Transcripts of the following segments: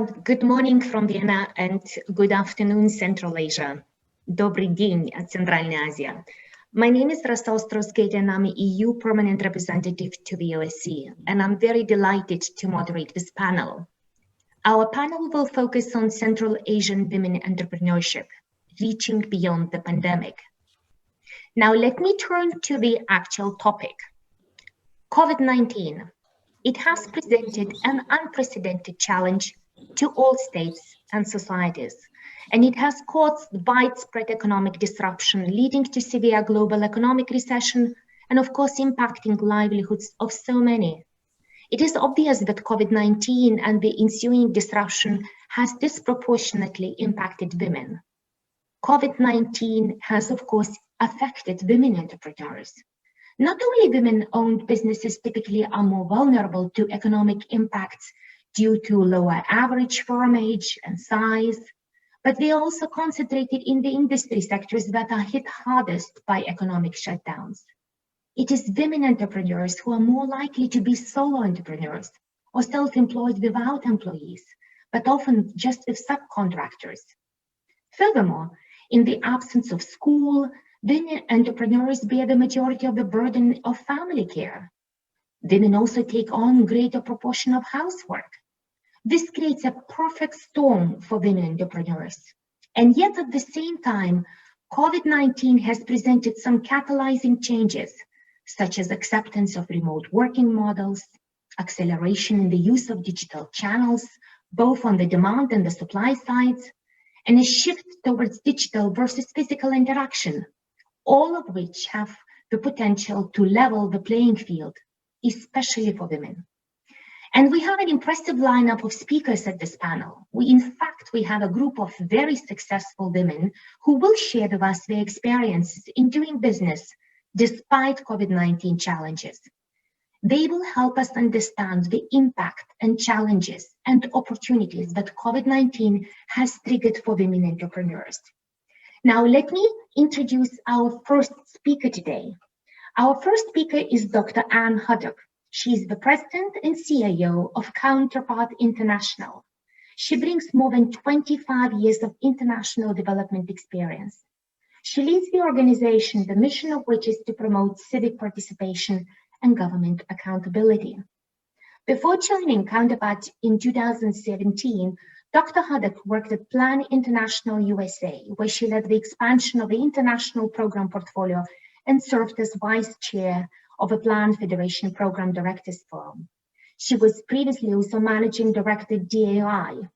Good morning from Vienna and good afternoon, Central Asia. Dobry dzień, Centralna Asia. My name is Rasa Ostrauskaite and I'm EU Permanent Representative to the OSCE, and I'm very delighted to moderate this panel. Our panel will focus on Central Asian women entrepreneurship, reaching beyond the pandemic. Now let me turn to the actual topic. COVID-19. It has presented an unprecedented challenge to all states and societies, and it has caused widespread economic disruption, leading to severe global economic recession and, of course, impacting livelihoods of so many. It is obvious that COVID-19 and the ensuing disruption has disproportionately impacted women. COVID-19 has, of course, affected women entrepreneurs. Not only women-owned businesses typically are more vulnerable to economic impacts due to lower average firm age and size, but they are also concentrated in the industry sectors that are hit hardest by economic shutdowns. It is women entrepreneurs who are more likely to be solo entrepreneurs or self-employed without employees, but often just with subcontractors. Furthermore, in the absence of school, women entrepreneurs bear the majority of the burden of family care. Women also take on a greater proportion of housework. This creates a perfect storm for women entrepreneurs. And yet at the same time, COVID-19 has presented some catalyzing changes, such as acceptance of remote working models, acceleration in the use of digital channels, both on the demand and the supply sides, and a shift towards digital versus physical interaction, all of which have the potential to level the playing field, especially for women. And we have an impressive lineup of speakers at this panel. In fact, we have a group of very successful women who will share with us their experiences in doing business despite COVID-19 challenges. They will help us understand the impact and challenges and opportunities that COVID-19 has triggered for women entrepreneurs. Now, let me introduce our first speaker today. Our first speaker is Dr. Anne Haddock. She is the president and CIO of Counterpart International. She brings more than 25 years of international development experience. She leads the organization, the mission of which is to promote civic participation and government accountability. Before joining Counterpart in 2017, Dr. Hudock worked at Plan International USA, where she led the expansion of the international program portfolio and served as vice chair of a Plan Federation Program Directors Forum. She was previously also managing director DAI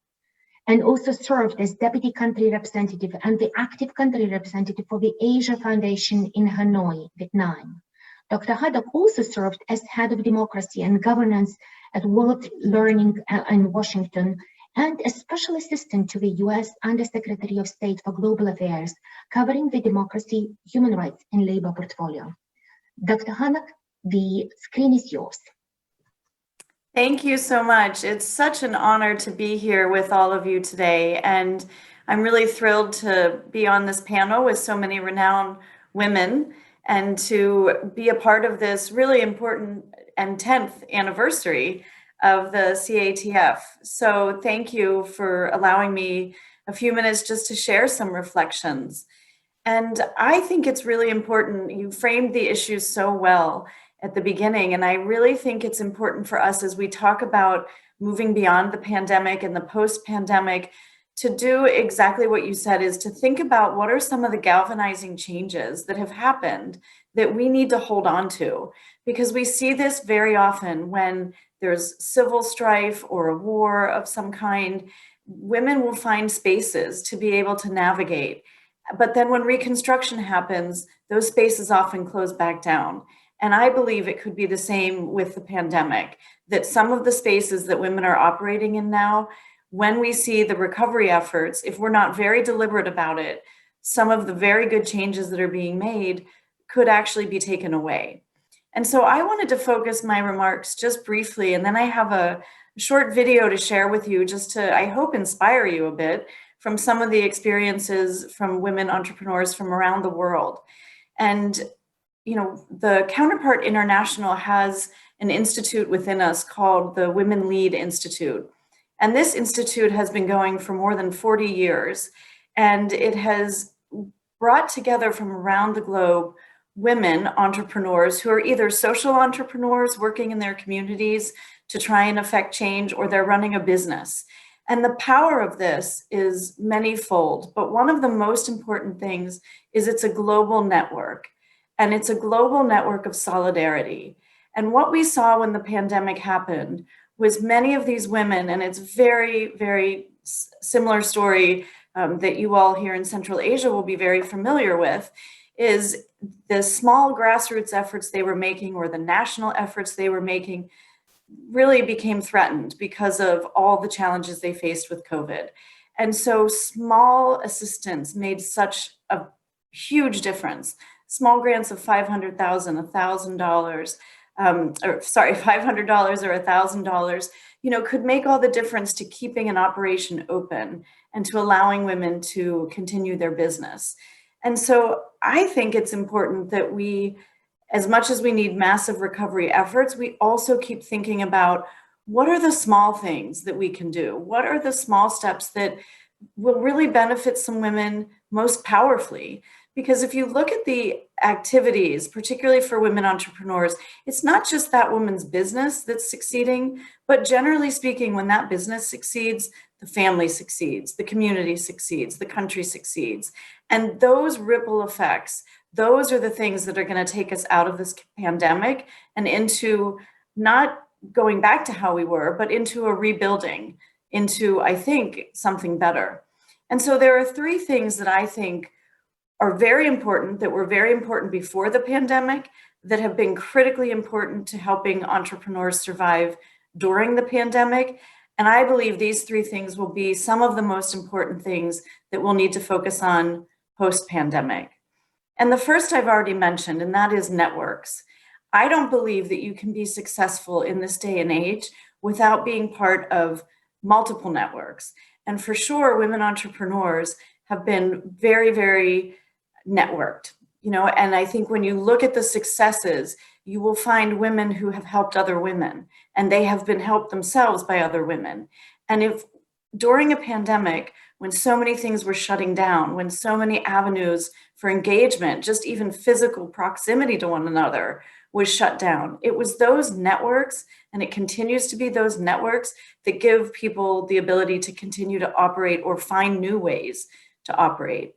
and also served as deputy country representative and the active country representative for the Asia Foundation in Hanoi, Vietnam. Dr. Hudock also served as head of democracy and governance at World Learning in Washington and a special assistant to the US Undersecretary of State for Global Affairs, covering the democracy, human rights, and labor portfolio. Dr. Haddock, the screen is yours. Thank you so much. It's such an honor to be here with all of you today, and I'm really thrilled to be on this panel with so many renowned women and to be a part of this really important and 10th anniversary of the CATF. So thank you for allowing me a few minutes just to share some reflections. And I think it's really important. You framed the issues so well at the beginning, and I really think it's important for us as we talk about moving beyond the pandemic and the post-pandemic to do exactly what you said, is to think about what are some of the galvanizing changes that have happened that we need to hold on to, because we see this very often when there's civil strife or a war of some kind. Women will find spaces to be able to navigate. But then when reconstruction happens, those spaces often close back down. And I believe it could be the same with the pandemic, that some of the spaces that women are operating in now, when we see the recovery efforts, if we're not very deliberate about it, some of the very good changes that are being made could actually be taken away. And so I wanted to focus my remarks just briefly, and then I have a short video to share with you just to, I hope, inspire you a bit from some of the experiences from women entrepreneurs from around the world. And, you know, the Counterpart International has an institute within us called the Women Lead Institute. And this institute has been going for more than 40 years, and it has brought together from around the globe women entrepreneurs who are either social entrepreneurs working in their communities to try and affect change, or they're running a business. And the power of this is manyfold, but one of the most important things is it's a global network, and it's a global network of solidarity. And what we saw when the pandemic happened was many of these women, and it's very, very similar story that you all here in Central Asia will be very familiar with, is the small grassroots efforts they were making or the national efforts they were making really became threatened because of all the challenges they faced with COVID. And so small assistance made such a huge difference. Small grants of $500,000, $1,000, $500 or $1,000, could make all the difference to keeping an operation open and to allowing women to continue their business. And so I think it's important that we, as much as we need massive recovery efforts, we also keep thinking about what are the small things that we can do? What are the small steps that will really benefit some women most powerfully? Because if you look at the activities, particularly for women entrepreneurs, it's not just that woman's business that's succeeding, but generally speaking, when that business succeeds, the family succeeds, the community succeeds, the country succeeds. And those ripple effects, those are the things that are going to take us out of this pandemic and into not going back to how we were, but into a rebuilding, into, I think, something better. And so there are three things that I think are very important, that were very important before the pandemic, that have been critically important to helping entrepreneurs survive during the pandemic. And I believe these three things will be some of the most important things that we'll need to focus on post-pandemic. And the first I've already mentioned, and that is networks. I don't believe that you can be successful in this day and age without being part of multiple networks. And for sure, women entrepreneurs have been very, very networked, and I think when you look at the successes, you will find women who have helped other women, and they have been helped themselves by other women. And if during a pandemic, when so many things were shutting down, when so many avenues for engagement, just even physical proximity to one another was shut down, it was those networks, and it continues to be those networks that give people the ability to continue to operate or find new ways to operate.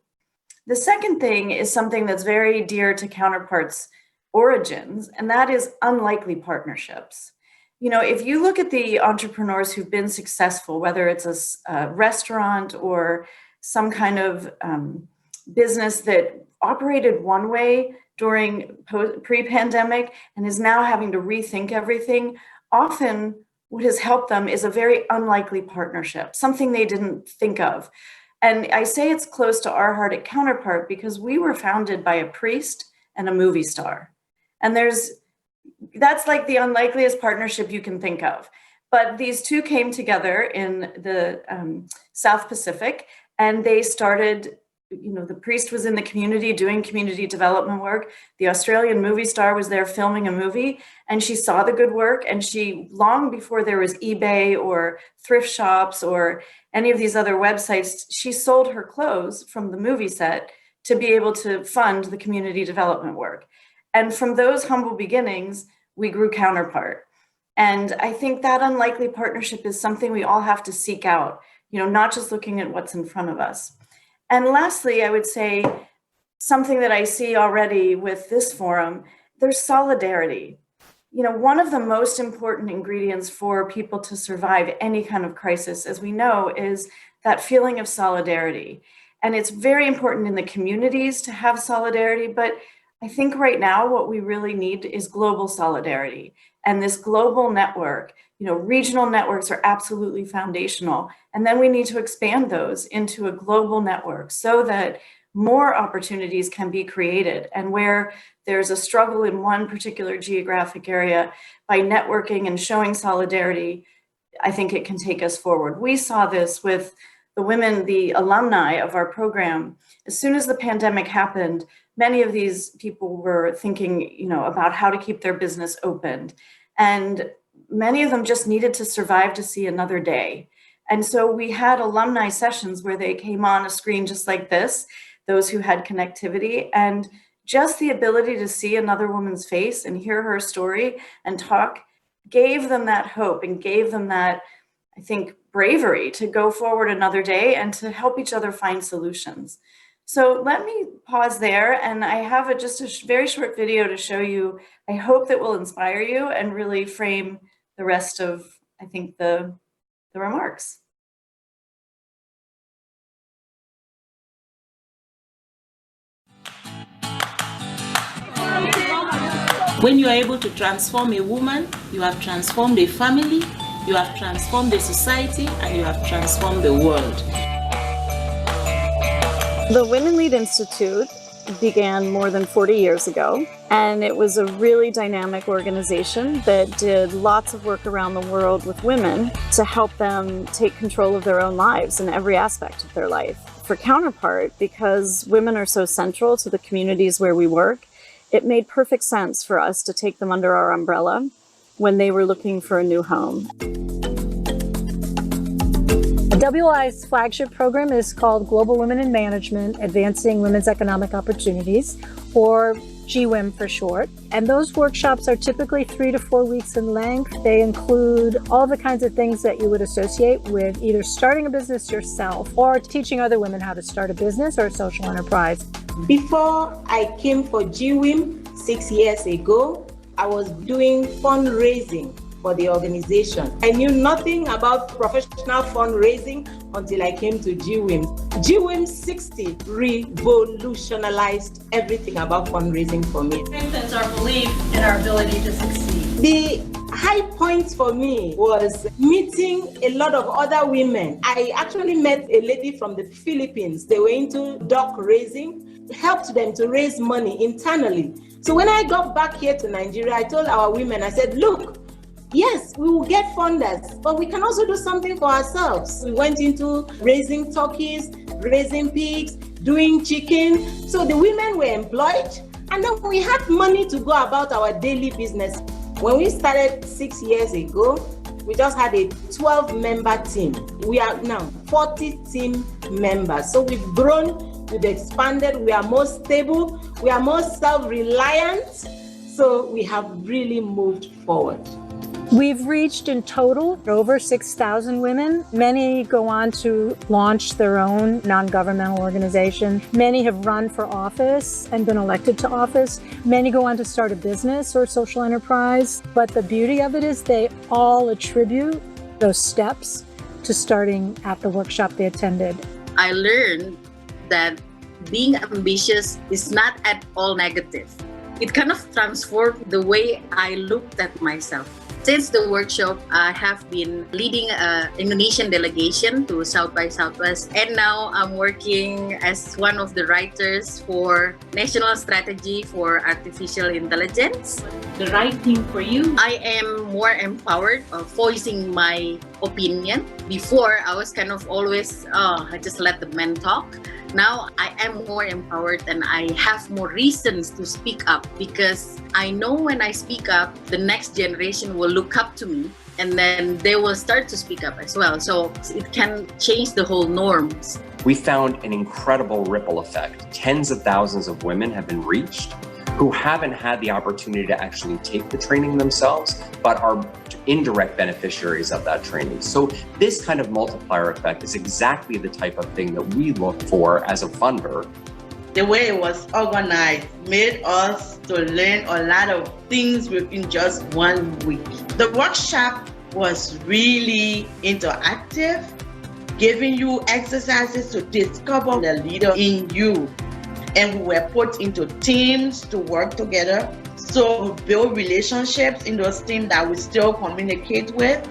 The second thing is something that's very dear to Counterpart's origins, and that is unlikely partnerships. If you look at the entrepreneurs who've been successful, whether it's a restaurant or some kind of business that operated one way during pre-pandemic and is now having to rethink everything, often what has helped them is a very unlikely partnership, something they didn't think of. And I say it's close to our heart at Counterpart because we were founded by a priest and a movie star. And that's like the unlikeliest partnership you can think of. But these two came together in the South Pacific, and they started, the priest was in the community doing community development work. The Australian movie star was there filming a movie, and she saw the good work, and she, long before there was eBay or thrift shops or any of these other websites, she sold her clothes from the movie set to be able to fund the community development work. And from those humble beginnings, we grew Counterpart. And I think that unlikely partnership is something we all have to seek out, not just looking at what's in front of us. And lastly, I would say something that I see already with this forum, there's solidarity. One of the most important ingredients for people to survive any kind of crisis, as we know, is that feeling of solidarity. And it's very important in the communities to have solidarity, but I think right now what we really need is global solidarity. And this global network, regional networks are absolutely foundational. And then we need to expand those into a global network so that more opportunities can be created. And where there's a struggle in one particular geographic area, by networking and showing solidarity, I think it can take us forward. We saw this with the women, the alumni of our program. As soon as the pandemic happened, many of these people were thinking, about how to keep their business open. And many of them just needed to survive to see another day. And so we had alumni sessions where they came on a screen just like this, those who had connectivity, and just the ability to see another woman's face and hear her story and talk gave them that hope and gave them that, I think, bravery to go forward another day and to help each other find solutions. So let me pause there, and I have just a very short video to show you. I hope that will inspire you and really frame the rest of, I think, the remarks. When you are able to transform a woman, you have transformed a family, you have transformed a society, and you have transformed the world. The Women Lead Institute began more than 40 years ago, and it was a really dynamic organization that did lots of work around the world with women to help them take control of their own lives in every aspect of their life. For counterpart, because women are so central to the communities where we work, it made perfect sense for us to take them under our umbrella when they were looking for a new home. WLI's flagship program is called Global Women in Management, Advancing Women's Economic Opportunities, or GWIM for short. And those workshops are typically 3 to 4 weeks in length. They include all the kinds of things that you would associate with either starting a business yourself or teaching other women how to start a business or a social enterprise. Before I came for GWIM 6 years ago, I was doing fundraising for the organization. I knew nothing about professional fundraising until I came to GWIM. GWIM 60 revolutionized everything about fundraising for me. It strengthens our belief in our ability to succeed. The high point for me was meeting a lot of other women. I actually met a lady from the Philippines. They were into duck raising, helped them to raise money internally. So when I got back here to Nigeria, I told our women, I said, look, yes, we will get funders, but we can also do something for ourselves. We went into raising turkeys, raising pigs, doing chicken. So the women were employed, and then we had money to go about our daily business. When we started 6 years ago, we just had a 12-member team. We are now 40 team members. So we've grown, we've expanded, we are more stable, we are more self-reliant. So we have really moved forward. We've reached in total over 6,000 women. Many go on to launch their own non-governmental organization. Many have run for office and been elected to office. Many go on to start a business or social enterprise. But the beauty of it is they all attribute those steps to starting at the workshop they attended. I learned that being ambitious is not at all negative. It kind of transformed the way I looked at myself. Since the workshop, I have been leading an Indonesian delegation to South by Southwest, and now I'm working as one of the writers for National Strategy for Artificial Intelligence. The right thing for you. I am more empowered of voicing my opinion. Before, I was kind of always, I just let the men talk. Now I am more empowered and I have more reasons to speak up, because I know when I speak up, the next generation will look up to me and then they will start to speak up as well. So it can change the whole norms. We found an incredible ripple effect. Tens of thousands of women have been reached who haven't had the opportunity to actually take the training themselves, but are indirect beneficiaries of that training. So this kind of multiplier effect is exactly the type of thing that we look for as a funder. The way it was organized made us to learn a lot of things within just 1 week. The workshop was really interactive, giving you exercises to discover the leader in you. And we were put into teams to work together. So we build relationships in those teams that we still communicate with.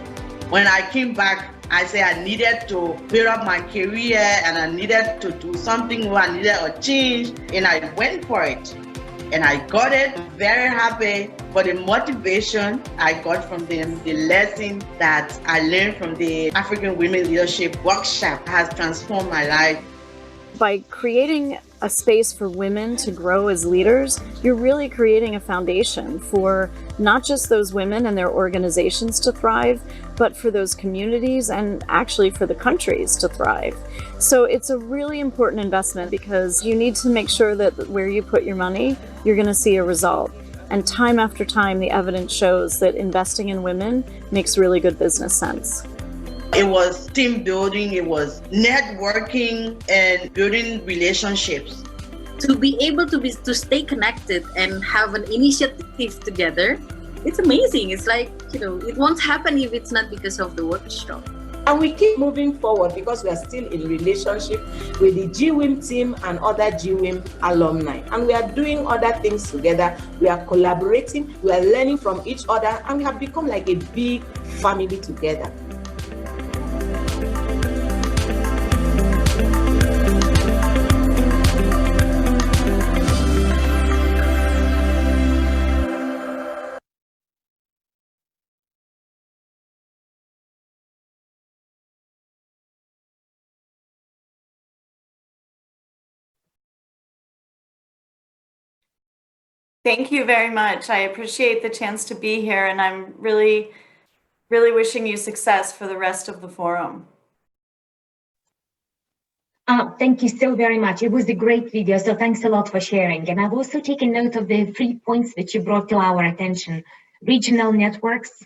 When I came back, I said I needed to build up my career and I needed to do something where I needed a change, and I went for it. And I got it, very happy for the motivation I got from them. The lesson that I learned from the African Women Leadership Workshop has transformed my life. By creating a space for women to grow as leaders, you're really creating a foundation for not just those women and their organizations to thrive, but for those communities and actually for the countries to thrive. So it's a really important investment because you need to make sure that where you put your money, you're going to see a result. And time after time, the evidence shows that investing in women makes really good business sense. It was team building, it was networking and building relationships. To be able to stay connected and have an initiative together, it's amazing. It's like, it won't happen if it's not because of the workshop. And we keep moving forward because we are still in relationship with the GWIM team and other GWIM alumni. And we are doing other things together. We are collaborating, we are learning from each other, and we have become like a big family together. Thank you very much. I appreciate the chance to be here, and I'm really, really wishing you success for the rest of the forum. Thank you so very much. It was a great video, so thanks a lot for sharing. And I've also taken note of the 3 points that you brought to our attention. Regional networks,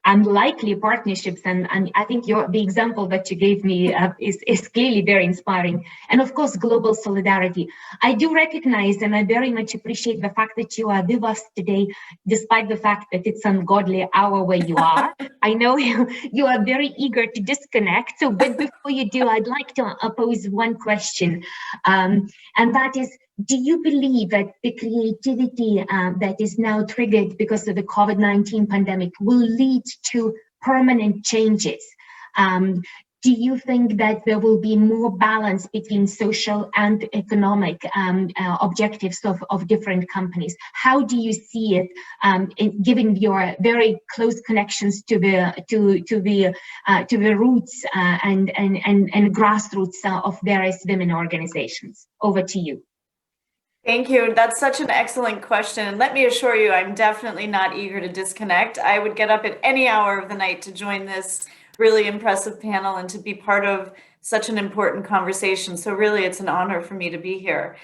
unlikely partnerships, and I think the example that you gave me is clearly very inspiring. And of course, global solidarity. I do recognize and I very much appreciate the fact that you are with us today, despite the fact that it's ungodly hour where you are. I know you are very eager to disconnect. So, but before you do, I'd like to pose one question, and that is, do you believe that the creativity that is now triggered because of the COVID-19 pandemic will lead to permanent changes? Do you think that there will be more balance between social and economic objectives of different companies? How do you see it, given your very close connections to the roots and grassroots of various women organizations? Over to you. Thank you. That's such an excellent question. And let me assure you, I'm definitely not eager to disconnect. I would get up at any hour of the night to join this really impressive panel and to be part of such an important conversation. So really, it's an honor for me to be here.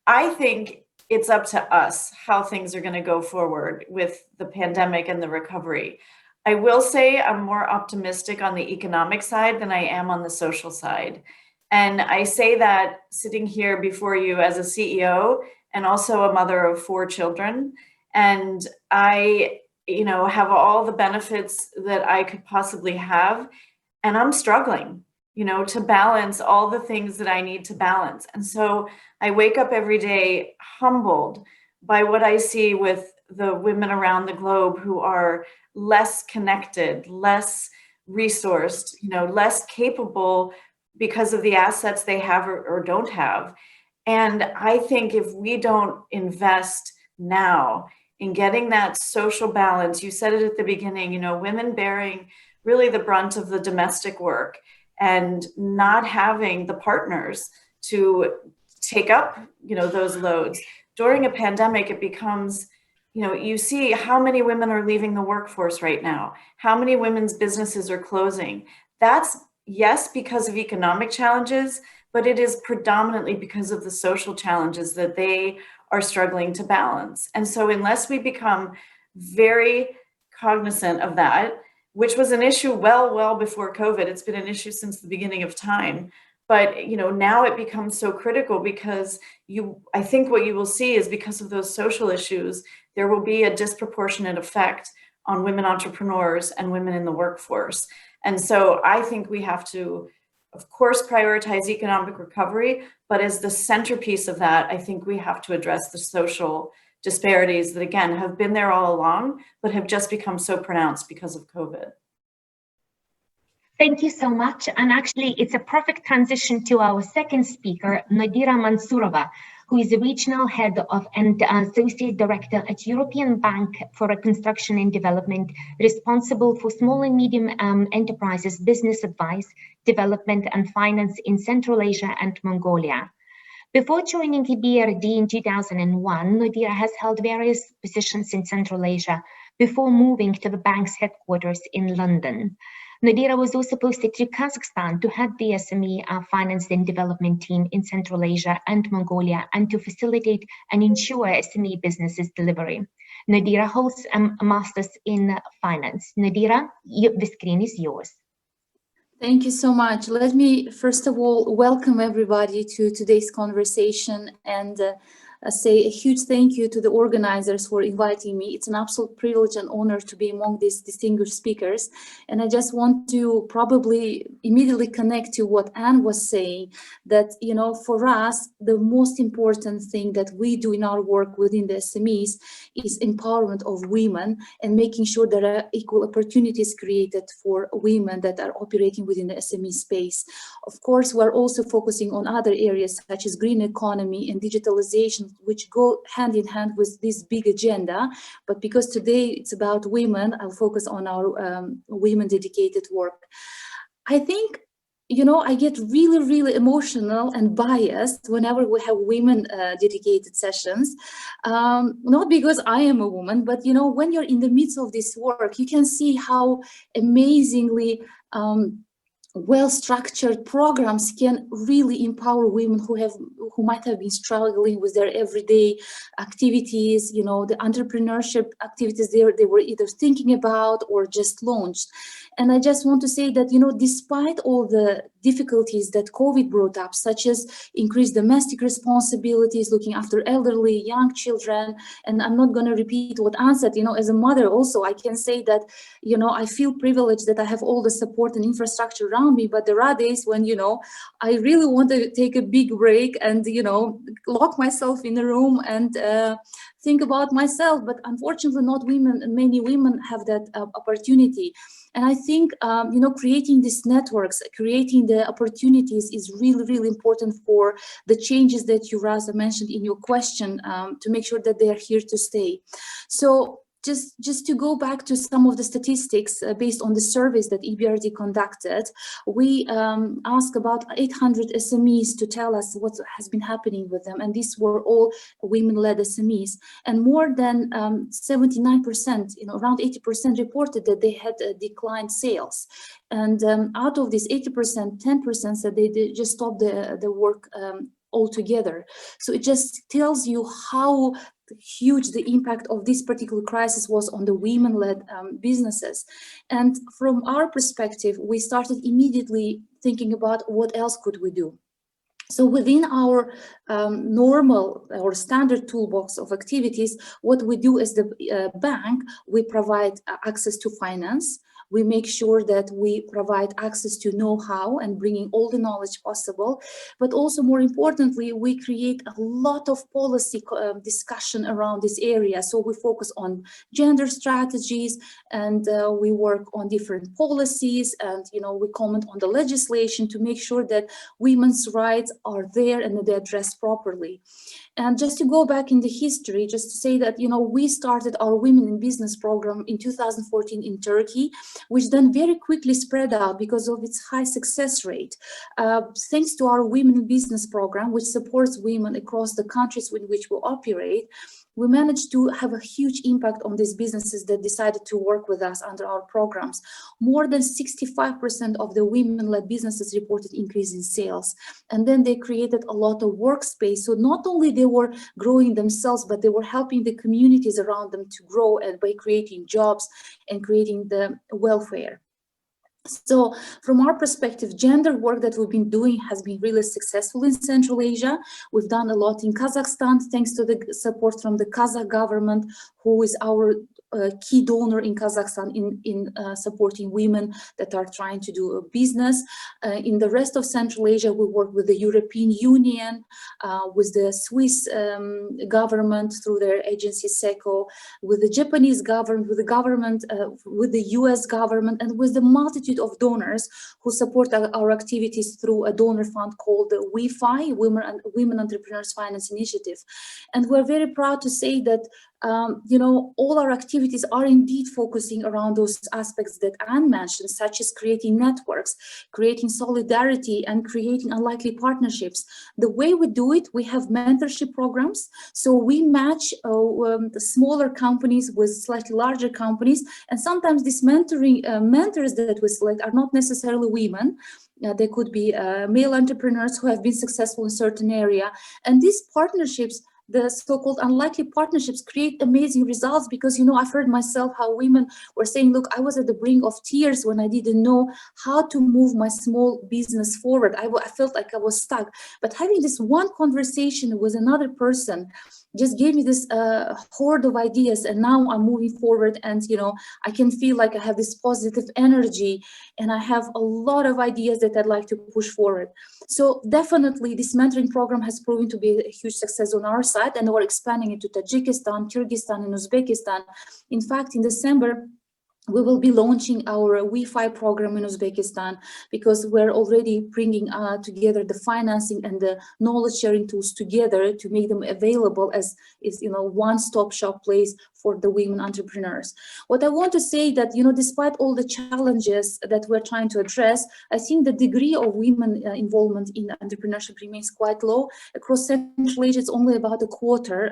I think it's up to us how things are going to go forward with the pandemic and the recovery. I will say I'm more optimistic on the economic side than I am on the social side. And I say that sitting here before you as a CEO and also a mother of 4 children. And I, have all the benefits that I could possibly have. And I'm struggling, to balance all the things that I need to balance. And so I wake up every day humbled by what I see with the women around the globe who are less connected, less resourced, less capable because of the assets they have or don't have. And I think if we don't invest now in getting that social balance, you said it at the beginning, women bearing really the brunt of the domestic work and not having the partners to take up, those loads. During a pandemic, it becomes, you see how many women are leaving the workforce right now, how many women's businesses are closing. That's, yes, because of economic challenges, but it is predominantly because of the social challenges that they are struggling to balance. And so unless we become very cognizant of that, which was an issue well before COVID, it's been an issue since the beginning of time. But now it becomes so critical because I think what you will see is because of those social issues, there will be a disproportionate effect on women entrepreneurs and women in the workforce. And so I think we have to, of course, prioritize economic recovery, but as the centerpiece of that, I think we have to address the social disparities that, again, have been there all along, but have just become so pronounced because of COVID. Thank you so much. And actually, it's a perfect transition to our second speaker, Nodira Mansurova, who is the regional head of and associate director at European Bank for Reconstruction and Development, responsible for small and medium enterprises, business advice, development and finance in Central Asia and Mongolia. Before joining EBRD in 2001, Nodira has held various positions in Central Asia before moving to the bank's headquarters in London. Nodira was also posted to Kazakhstan to head the SME Finance and Development team in Central Asia and Mongolia and to facilitate and ensure SME businesses delivery. Nodira holds a master's in finance. Nodira, the screen is yours. Thank you so much. Let me first of all welcome everybody to today's conversation and say a huge thank you to the organizers for inviting me. It's an absolute privilege and honor to be among these distinguished speakers. And I just want to probably immediately connect to what Anne was saying, that, you know, for us, the most important thing that we do in our work within the SMEs is empowerment of women and making sure there are equal opportunities created for women that are operating within the SME space. Of course, we're also focusing on other areas such as green economy and digitalization, which go hand in hand with this big agenda. But because today it's about women, I'll focus on our women dedicated work. I think, you know, I get really, really emotional and biased whenever we have women dedicated sessions. Not because I am a woman, but, you know, when you're in the midst of this work, you can see how amazingly well-structured programs can really empower women who might have been struggling with their everyday activities, you know, the entrepreneurship activities they were either thinking about or just launched. And I just want to say that, you know, despite all the difficulties that COVID brought up, such as increased domestic responsibilities, looking after elderly, young children, and I'm not going to repeat what Anne said, you know, as a mother also, I can say that, you know, I feel privileged that I have all the support and infrastructure around me, but there are days when, you know, I really want to take a big break and, you know, lock myself in a room and think about myself. But unfortunately, not women, many women have that opportunity. And I think, you know, creating these networks, creating the opportunities is really, really important for the changes that you, Rasa, mentioned in your question, to make sure that they are here to stay. So just to go back to some of the statistics based on the surveys that EBRD conducted, we asked about 800 SMEs to tell us what has been happening with them. And these were all women-led SMEs. And more than 79%, you know, around 80% reported that they had declined sales. And out of this 80%, 10% said they just stopped the work altogether. So it just tells you how huge the impact of this particular crisis was on the women-led businesses. And from our perspective, we started immediately thinking about what else could we do. So within our normal or standard toolbox of activities, what we do as the bank, we provide access to finance. We make sure that we provide access to know-how and bringing all the knowledge possible. But also, more importantly, we create a lot of policy discussion around this area. So we focus on gender strategies and we work on different policies and, you know, we comment on the legislation to make sure that women's rights are there and that they're addressed properly. And just to go back in the history, just to say that, you know, we started our Women in Business program in 2014 in Turkey, which then very quickly spread out because of its high success rate. Thanks to our Women in Business program, which supports women across the countries in which we operate, we managed to have a huge impact on these businesses that decided to work with us under our programs. More than 65% of the women-led businesses reported increase in sales. And then they created a lot of workspace. So not only they were growing themselves, but they were helping the communities around them to grow and by creating jobs and creating the welfare. So from our perspective, gender work that we've been doing has been really successful in Central Asia. We've done a lot in Kazakhstan, thanks to the support from the Kazakh government, who is our key donor in Kazakhstan in supporting women that are trying to do a business. In the rest of Central Asia, we work with the European Union, with the Swiss government through their agency SECO, with the Japanese government, with the government, with the US government, and with the multitude of donors who support our activities through a donor fund called the WEFI, Women Entrepreneurs Finance Initiative. And we're very proud to say that all our activities are indeed focusing around those aspects that Anne mentioned, such as creating networks, creating solidarity, and creating unlikely partnerships. The way we do it, we have mentorship programs. So we match the smaller companies with slightly larger companies. And sometimes these mentors that we select are not necessarily women. They could be male entrepreneurs who have been successful in a certain area. And these partnerships, the so-called unlikely partnerships, create amazing results because, I've heard myself how women were saying, look, I was at the brink of tears when I didn't know how to move my small business forward. I felt like I was stuck. But having this one conversation with another person just gave me this horde of ideas, and now I'm moving forward, and I can feel like I have this positive energy, and I have a lot of ideas that I'd like to push forward. So definitely this mentoring program has proven to be a huge success on our side, and we're expanding it to Tajikistan, Kyrgyzstan, and Uzbekistan. In fact, in December, we will be launching our Wi-Fi program in Uzbekistan because we're already bringing together the financing and the knowledge sharing tools together to make them available as one-stop shop place for the women entrepreneurs. What I want to say that, despite all the challenges that we're trying to address, I think the degree of women involvement in entrepreneurship remains quite low. Across Central Asia, it's only about a quarter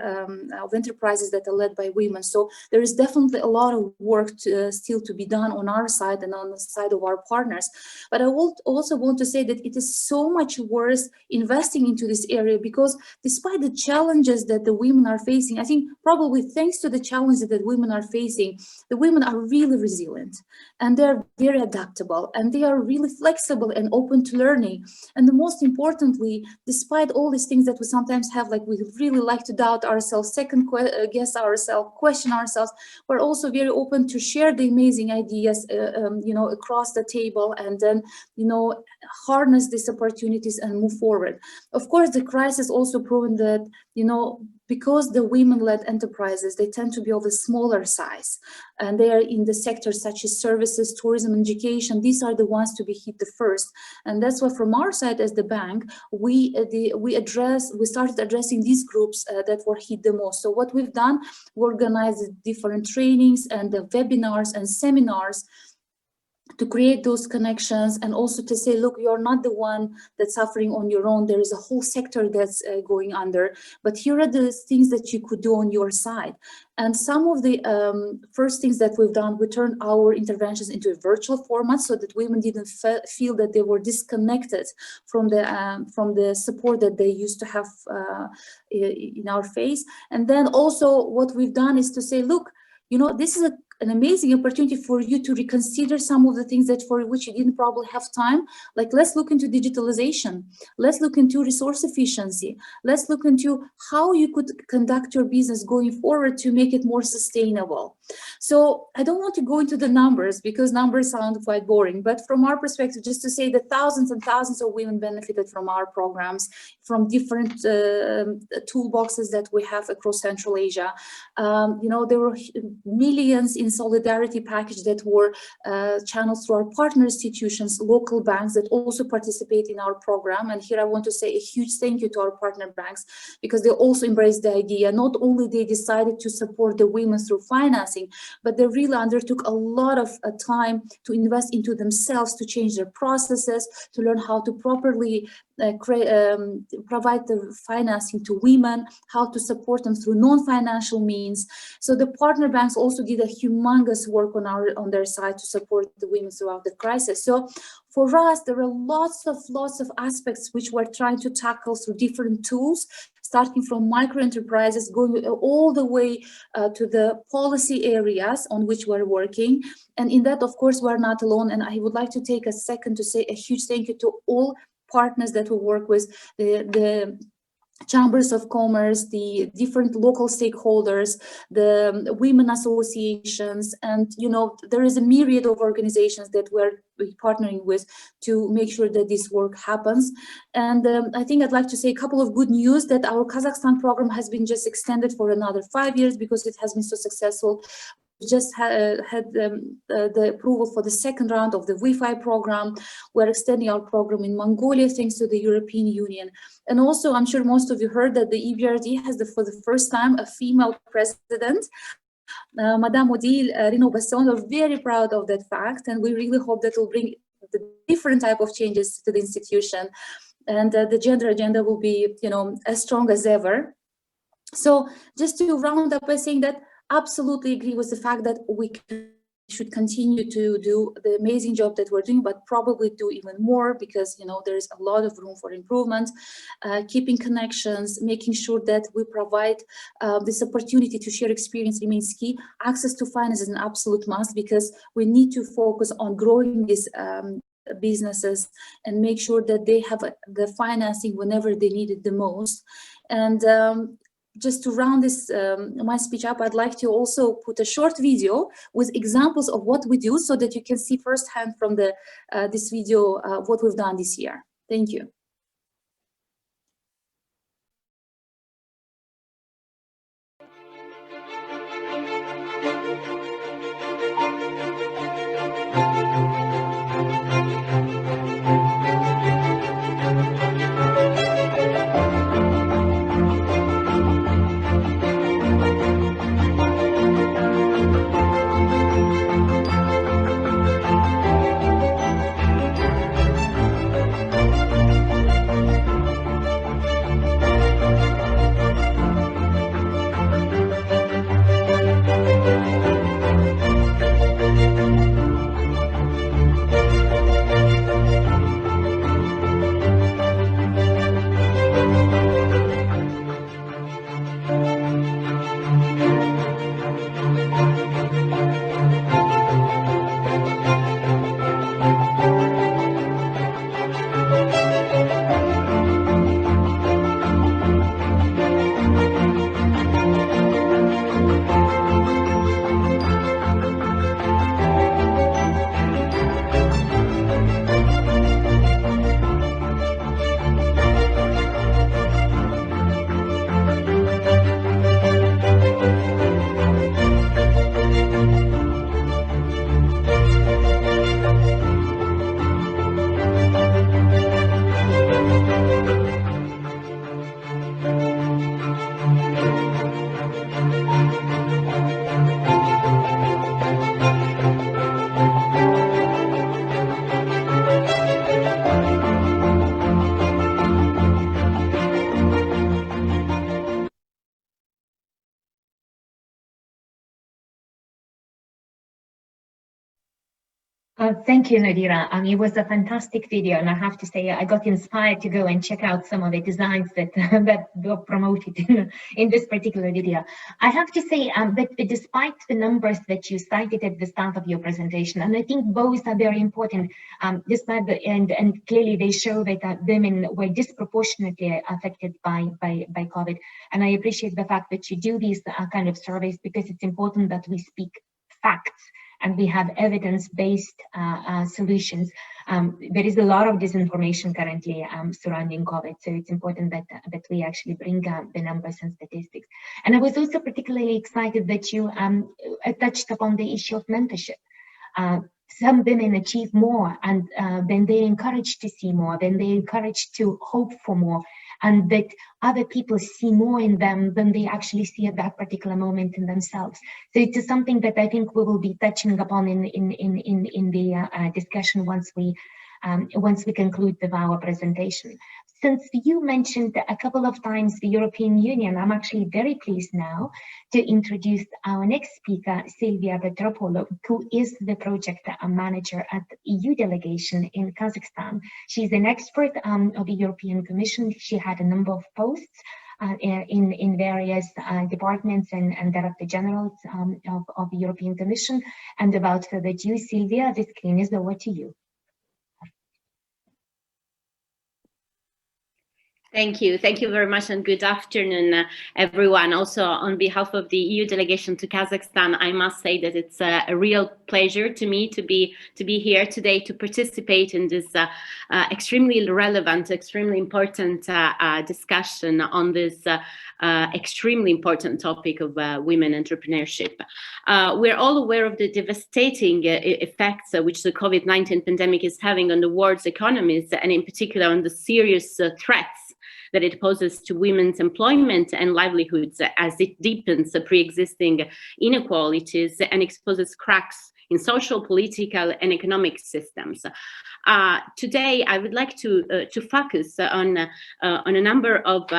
of enterprises that are led by women. So there is definitely a lot of work still to be done on our side and on the side of our partners. But I also want to say that it is so much worth investing into this area because despite the challenges that the women are facing, I think probably thanks to the challenges that women are facing, the women are really resilient and they're very adaptable and they are really flexible and open to learning. And the most importantly, despite all these things that we sometimes have, like we really like to doubt ourselves, second guess ourselves, question ourselves, we're also very open to share the amazing ideas, across the table, and then, harness these opportunities and move forward. Of course, the crisis also proven that, because the women-led enterprises, they tend to be of a smaller size, and they are in the sectors such as services, tourism, and education. These are the ones to be hit the first, and that's why from our side as the bank, we started addressing these groups that were hit the most. So what we've done, we organized different trainings and webinars and seminars to create those connections and also to say, look, you're not the one that's suffering on your own. There is a whole sector that's going under, but here are the things that you could do on your side. And some of the first things that we've done, we turned our interventions into a virtual format so that women didn't feel that they were disconnected from the support that they used to have in our face. And then also what we've done is to say, look, this is an amazing opportunity for you to reconsider some of the things that for which you didn't probably have time. Like, let's look into digitalization. Let's look into resource efficiency. Let's look into how you could conduct your business going forward to make it more sustainable. So I don't want to go into the numbers because numbers sound quite boring, but from our perspective, just to say that thousands and thousands of women benefited from our programs, from different toolboxes that we have across Central Asia. There were millions in solidarity package that were channeled through our partner institutions, local banks that also participate in our program. And here I want to say a huge thank you to our partner banks because they also embraced the idea. Not only they decided to support the women through financing, but they really undertook a lot of time to invest into themselves, to change their processes, to learn how to properly provide the financing to women, how to support them through non-financial means. So the partner banks also did a humongous work on their side to support the women throughout the crisis. So for us, there are lots of aspects which we're trying to tackle through different tools, starting from micro enterprises, going all the way to the policy areas on which we're working. And in that, of course, we're not alone. And I would like to take a second to say a huge thank you to all partners that we work with, the chambers of commerce, the different local stakeholders, the women associations, and there is a myriad of organizations that we're partnering with to make sure that this work happens. And I think I'd like to say a couple of good news that our Kazakhstan program has been just extended for another 5 years because it has been so successful. just had the approval for the second round of the Wi-Fi program. We're extending our program in Mongolia thanks to the European Union. And also, I'm sure most of you heard that the EBRD has, for the first time, a female president. Madame Odile Renaud-Basson. We're very proud of that fact, and we really hope that will bring the different type of changes to the institution, and the gender agenda will be, as strong as ever. So just to round up by saying that absolutely agree with the fact that we should continue to do the amazing job that we're doing, but probably do even more, because there's a lot of room for improvement. Keeping connections, making sure that we provide this opportunity to share experience remains key. Access to finance is an absolute must, because we need to focus on growing these businesses and make sure that they have the financing whenever they need it the most. And just to round this my speech up, I'd like to also put a short video with examples of what we do, so that you can see firsthand from the this video what we've done this year. Thank you. Thank you, Nodira. It was a fantastic video, and I have to say I got inspired to go and check out some of the designs that that were promoted in this particular video. I have to say that despite the numbers that you cited at the start of your presentation, and I think both are very important, despite the and clearly they show that women were disproportionately affected by COVID. And I appreciate the fact that you do these kind of surveys, because it's important that we speak facts and we have evidence-based solutions. There is a lot of disinformation currently surrounding COVID, so it's important that we actually bring the numbers and statistics. And I was also particularly excited that you touched upon the issue of mentorship. Some women achieve more, and then they're encouraged to see more, then they're encouraged to hope for more, and that other people see more in them than they actually see at that particular moment in themselves. So it is something that I think we will be touching upon in the discussion once we conclude with our presentation. Since you mentioned a couple of times the European Union, I'm actually very pleased now to introduce our next speaker, Silvia Pietropaolo, who is the project manager at the EU delegation in Kazakhstan. She's an expert of the European Commission. She had a number of posts in various departments and Director Generals of the European Commission. And without further ado, Silvia, the screen is over to you. Thank you. Thank you very much, and good afternoon, everyone. Also, on behalf of the EU delegation to Kazakhstan, I must say that it's a real pleasure to me to be here today to participate in this extremely relevant, extremely important discussion on this extremely important topic of women entrepreneurship. We're all aware of the devastating effects which the COVID-19 pandemic is having on the world's economies, and in particular on the serious threats that it poses to women's employment and livelihoods as it deepens the pre-existing inequalities and exposes cracks in social, political, and economic systems. Today, I would like to focus on a number of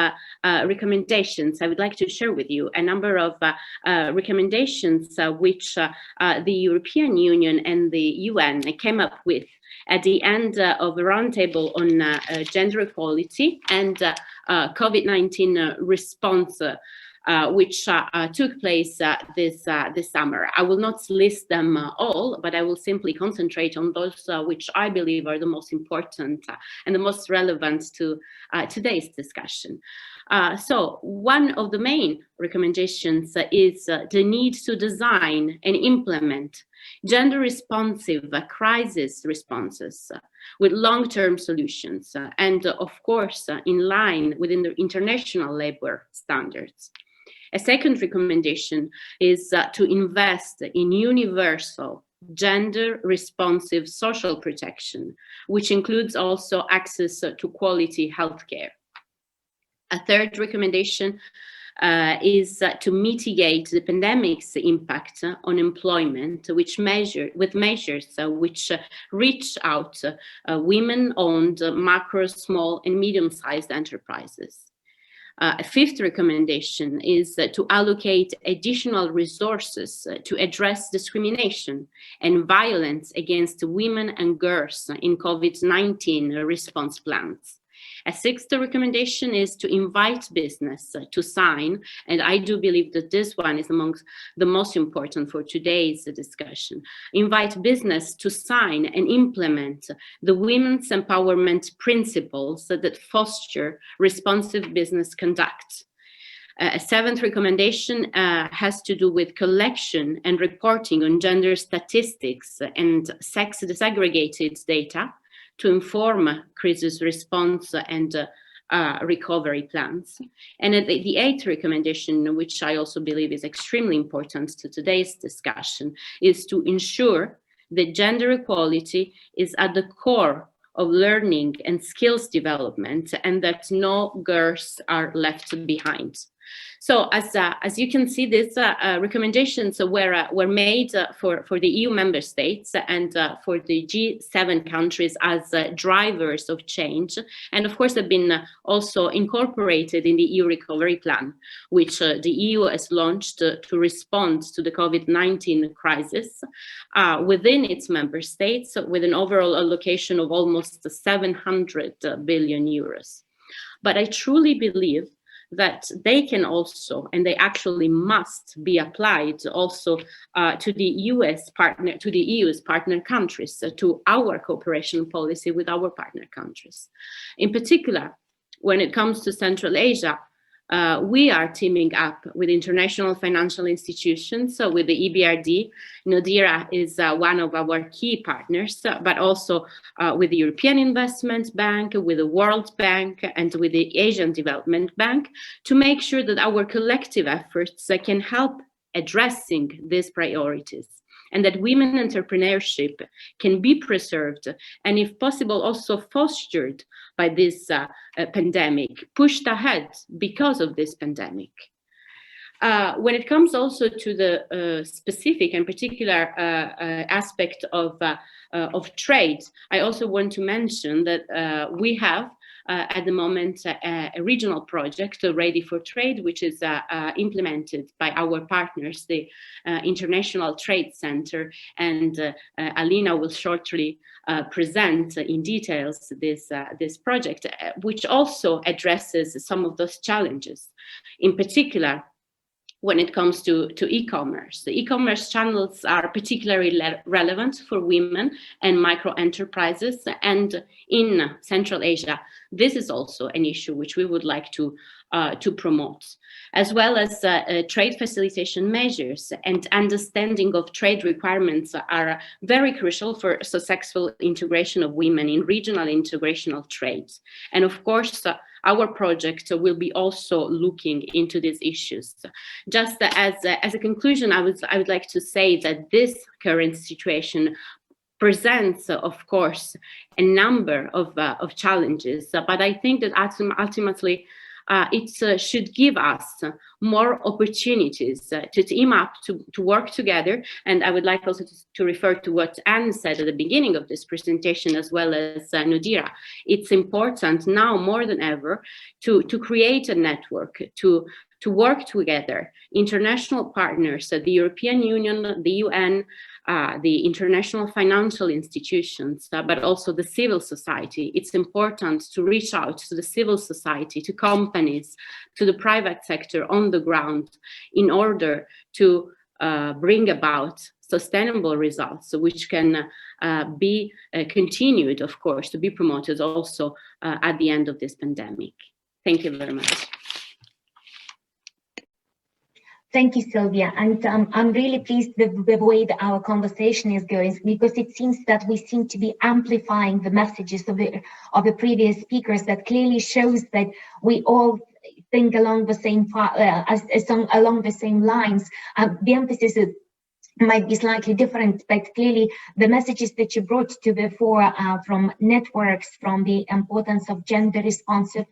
recommendations. I would like to share with you a number of recommendations which the European Union and the UN came up with at the end of a roundtable on gender equality and COVID-19 response, which took place this summer. I will not list them all, but I will simply concentrate on those which I believe are the most important and the most relevant to today's discussion. So one of the main recommendations is the need to design and implement gender-responsive crisis responses with long-term solutions and, of course, in line within the international labor standards. A second recommendation is to invest in universal gender-responsive social protection, which includes also access to quality healthcare. A third recommendation is to mitigate the pandemic's impact on employment, with measures which reach out women-owned macro, small, and medium-sized enterprises. A fifth recommendation is to allocate additional resources to address discrimination and violence against women and girls in COVID-19 response plans. A sixth recommendation is to invite business to sign, and I do believe that this one is amongst the most important for today's discussion. Invite business to sign and implement the women's empowerment principles that foster responsive business conduct. A seventh recommendation has to do with collection and reporting on gender statistics and sex disaggregated data to inform crisis response and recovery plans. And the eighth recommendation, which I also believe is extremely important to today's discussion, is to ensure that gender equality is at the core of learning and skills development and that no girls are left behind. So as you can see, these recommendations were made for the EU member states and for the G7 countries as drivers of change, and of course have been also incorporated in the EU recovery plan, which the EU has launched to respond to the COVID-19 crisis within its member states with an overall allocation of almost 700 billion euros. But I truly believe that they can also, and they actually must be applied also to the EU's partner countries, to our cooperation policy with our partner countries. In particular, when it comes to Central Asia, we are teaming up with international financial institutions, so with the EBRD. Nodira is one of our key partners, but also with the European Investment Bank, with the World Bank, and with the Asian Development Bank, to make sure that our collective efforts can help addressing these priorities, and that women entrepreneurship can be preserved and, if possible, also fostered by this pandemic, pushed ahead because of this pandemic. When it comes also to the specific and particular aspect of trade, I also want to mention that we have at the moment a regional project, Ready for Trade, which is implemented by our partners, the International Trade Center, and Alina will shortly present in details this project, which also addresses some of those challenges. In particular, when it comes to e-commerce. The e-commerce channels are particularly relevant for women and micro enterprises. And in Central Asia, this is also an issue which we would like to promote, as well as trade facilitation measures and understanding of trade requirements are very crucial for successful integration of women in regional integrational trades. And of course, our project will be also looking into these issues. Just as a conclusion, I would like to say that this current situation presents, of course, a number of challenges, but I think that ultimately it should give us more opportunities to team up, to work together. And I would like also to refer to what Anne said at the beginning of this presentation, as well as Nodira. It's important now more than ever to create a network, to work together, international partners, the European Union, the UN, the international financial institutions, but also the civil society. It's important to reach out to the civil society, to companies, to the private sector on the ground in order to bring about sustainable results, which can be continued, of course, to be promoted also at the end of this pandemic. Thank you very much. Thank you, Silvia. And I'm really pleased with the way that our conversation is going, because it seems that we seem to be amplifying the messages of the previous speakers. That clearly shows that we all think along the same along the same lines. The emphasis might be slightly different, but clearly the messages that you brought to the fore from networks, from the importance of gender responsive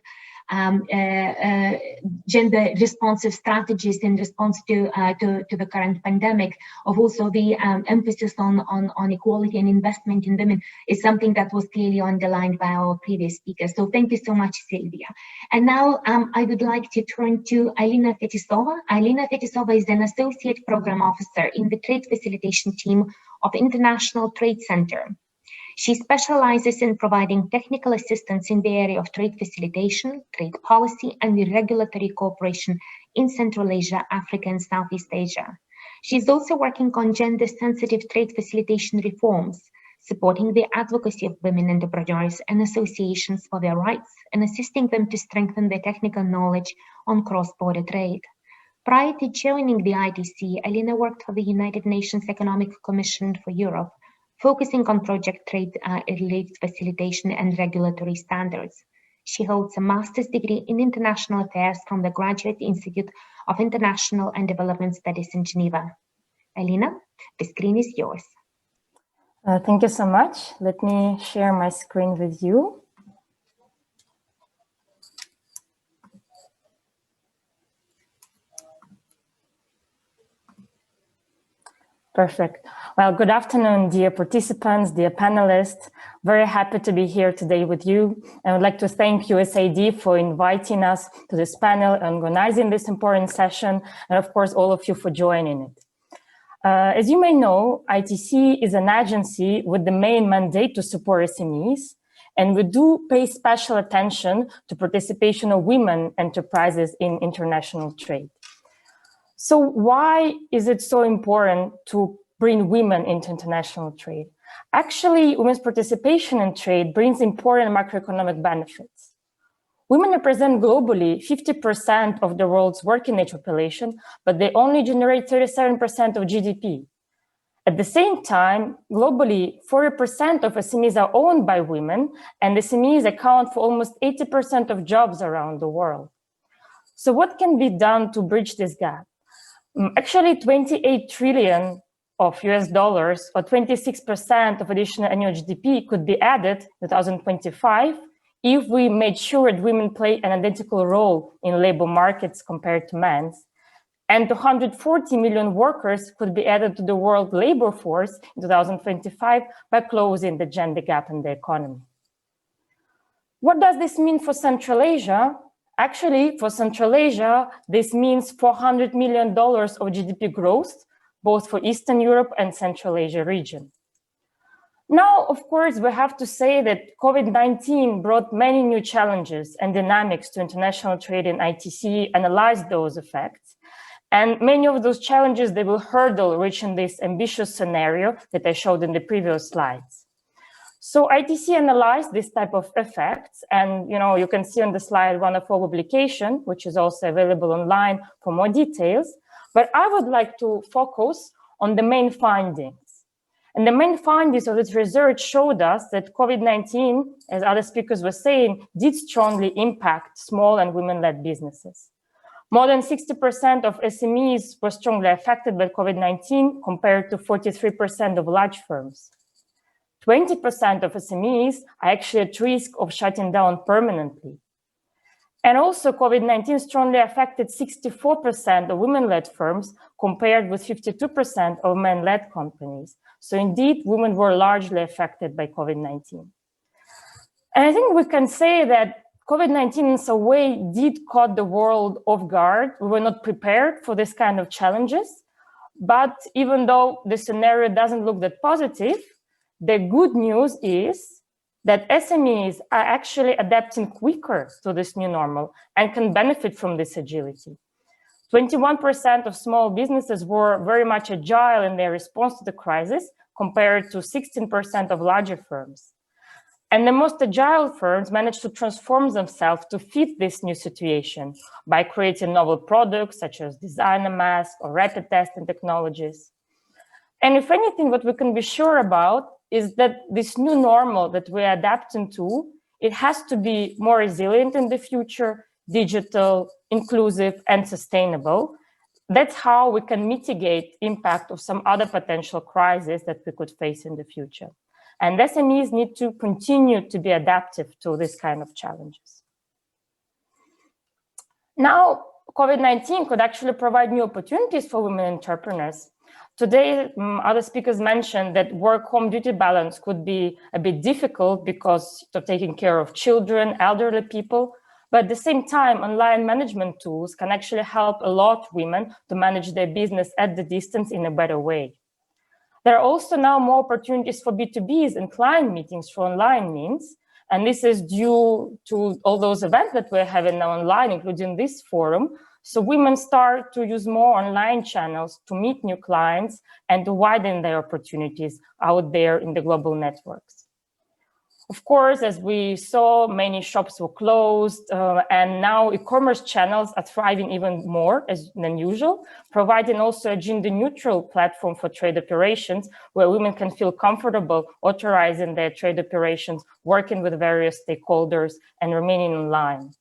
strategies in response to the current pandemic, of also the emphasis on equality and investment in women, is something that was clearly underlined by our previous speakers. So thank you so much, Silvia. And now I would like to turn to Alina Fetisova. Alina Fetisova is an Associate Program Officer in the Trade Facilitation Team of International Trade Center. She specializes in providing technical assistance in the area of trade facilitation, trade policy, and regulatory cooperation in Central Asia, Africa, and Southeast Asia. She is also working on gender-sensitive trade facilitation reforms, supporting the advocacy of women entrepreneurs and associations for their rights, and assisting them to strengthen their technical knowledge on cross-border trade. Prior to joining the ITC, Alina worked for the United Nations Economic Commission for Europe, focusing on project trade-related facilitation and regulatory standards. She holds a master's degree in international affairs from the Graduate Institute of International and Development Studies in Geneva. Alina, the screen is yours. Thank you so much. Let me share my screen with you. Perfect. Well, good afternoon, dear participants, dear panelists. Very happy to be here today with you. I would like to thank USAID for inviting us to this panel and organizing this important session, and of course, all of you for joining it. As you may know, ITC is an agency with the main mandate to support SMEs, and we do pay special attention to participation of women enterprises in international trade. So why is it so important to bring women into international trade? Actually, women's participation in trade brings important macroeconomic benefits. Women represent globally 50% of the world's working age population, but they only generate 37% of GDP. At the same time, globally, 40% of SMEs are owned by women, and SMEs account for almost 80% of jobs around the world. So what can be done to bridge this gap? Actually, 28 trillion of US dollars, or 26% of additional annual GDP, could be added in 2025 if we made sure that women play an identical role in labor markets compared to men's. And 240 million workers could be added to the world labor force in 2025 by closing the gender gap in the economy. What does this mean for Central Asia? Actually, for Central Asia, this means $400 million of GDP growth, both for Eastern Europe and Central Asia region. Now, of course, we have to say that COVID-19 brought many new challenges and dynamics to international trade, and ITC analyzed those effects. And many of those challenges, they will hurdle reaching this ambitious scenario that I showed in the previous slides. So ITC analyzed this type of effects, and you can see on the slide one of our publication, which is also available online for more details. But I would like to focus on the main findings. And the main findings of this research showed us that COVID-19, as other speakers were saying, did strongly impact small and women-led businesses. More than 60% of SMEs were strongly affected by COVID-19 compared to 43% of large firms. 20% of SMEs are actually at risk of shutting down permanently. And also COVID-19 strongly affected 64% of women-led firms compared with 52% of men-led companies. So indeed, women were largely affected by COVID-19. And I think we can say that COVID-19 in some way did caught the world off guard. We were not prepared for this kind of challenges. But even though the scenario doesn't look that positive, the good news is that SMEs are actually adapting quicker to this new normal and can benefit from this agility. 21% of small businesses were very much agile in their response to the crisis compared to 16% of larger firms. And the most agile firms managed to transform themselves to fit this new situation by creating novel products such as designer masks or rapid testing technologies. And if anything, what we can be sure about is that this new normal that we're adapting to, it has to be more resilient in the future, digital, inclusive, and sustainable. That's how we can mitigate impact of some other potential crises that we could face in the future. And SMEs need to continue to be adaptive to this kind of challenges. Now, COVID-19 could actually provide new opportunities for women entrepreneurs. Today, other speakers mentioned that work-home duty balance could be a bit difficult because of taking care of children, elderly people. But at the same time, online management tools can actually help a lot of women to manage their business at the distance in a better way. There are also now more opportunities for B2Bs and client meetings through online means. And this is due to all those events that we're having now online, including this forum. So women start to use more online channels to meet new clients and to widen their opportunities out there in the global networks. Of course, as we saw, many shops were closed, and now e-commerce channels are thriving even more than usual, providing also a gender-neutral platform for trade operations where women can feel comfortable authorizing their trade operations, working with various stakeholders, and remaining online.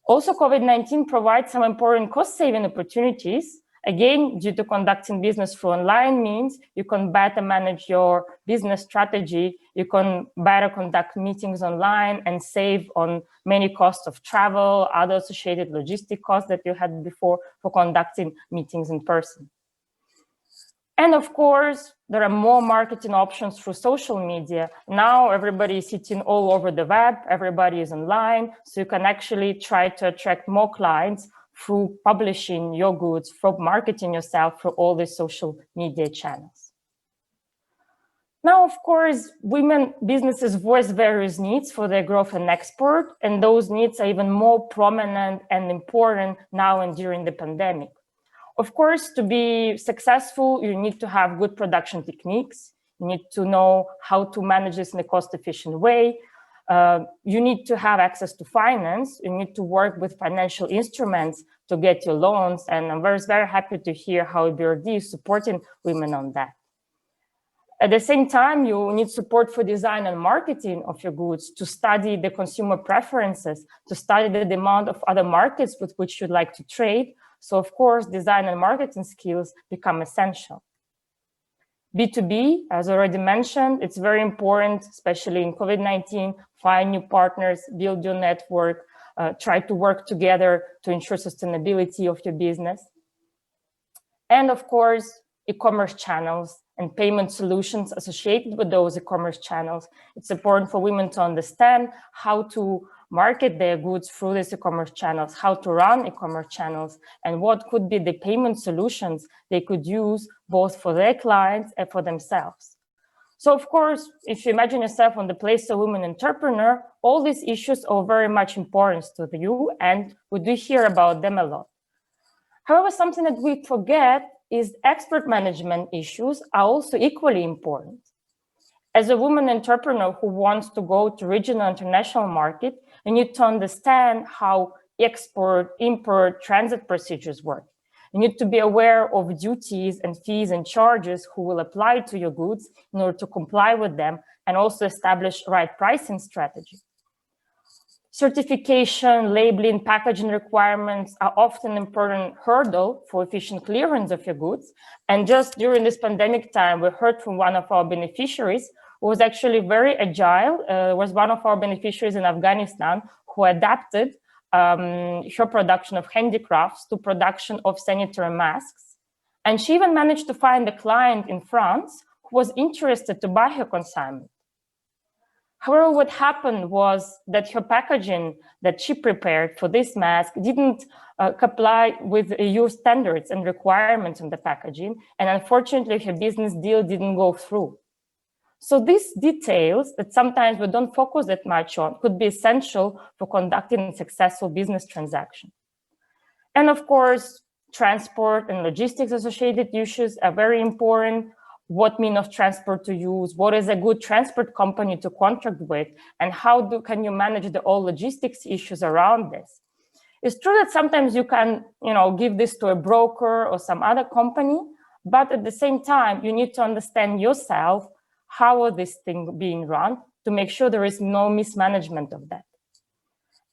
Also, COVID-19 provides some important cost-saving opportunities. Again, due to conducting business through online means, you can better manage your business strategy, you can better conduct meetings online and save on many costs of travel, other associated logistic costs that you had before for conducting meetings in person. And of course, there are more marketing options through social media. Now everybody is sitting all over the web, everybody is online, so you can actually try to attract more clients through publishing your goods, through marketing yourself through all these social media channels. Now, of course, women businesses voice various needs for their growth and export, and those needs are even more prominent and important now and during the pandemic. Of course, to be successful, you need to have good production techniques. You need to know how to manage this in a cost-efficient way. You need to have access to finance. You need to work with financial instruments to get your loans. And I'm very happy to hear how BRD is supporting women on that. At the same time, you need support for design and marketing of your goods, to study the consumer preferences, to study the demand of other markets with which you'd like to trade. So of course, design and marketing skills become essential. B2B, as already mentioned, it's very important, especially in COVID-19, find new partners, build your network, try to work together to ensure sustainability of your business. And of course, e-commerce channels and payment solutions associated with those e-commerce channels. It's important for women to understand how to market their goods through these e-commerce channels, how to run e-commerce channels, and what could be the payment solutions they could use both for their clients and for themselves. So of course, if you imagine yourself on the place of a women entrepreneur, all these issues are very much important to you, and we do hear about them a lot. However, something that we forget is export management issues are also equally important. As a woman entrepreneur who wants to go to regional international market, you need to understand how export, import, transit procedures work. You need to be aware of duties and fees and charges who will apply to your goods in order to comply with them and also establish right pricing strategy. Certification, labeling, packaging requirements are often an important hurdle for efficient clearance of your goods. And just during this pandemic time, we heard from one of our beneficiaries who was actually very agile, was one of our beneficiaries in Afghanistan who adapted her production of handicrafts to production of sanitary masks. And she even managed to find a client in France who was interested to buy her consignment. However, what happened was that her packaging that she prepared for this mask didn't comply with EU standards and requirements on the packaging, and unfortunately, her business deal didn't go through. So these details that sometimes we don't focus that much on could be essential for conducting a successful business transaction. And of course, transport and logistics associated issues are very important. What mean of transport to use, what is a good transport company to contract with, and how can you manage the all logistics issues around this? It's true that sometimes you can, give this to a broker or some other company, but at the same time, you need to understand yourself how are these things being run to make sure there is no mismanagement of that.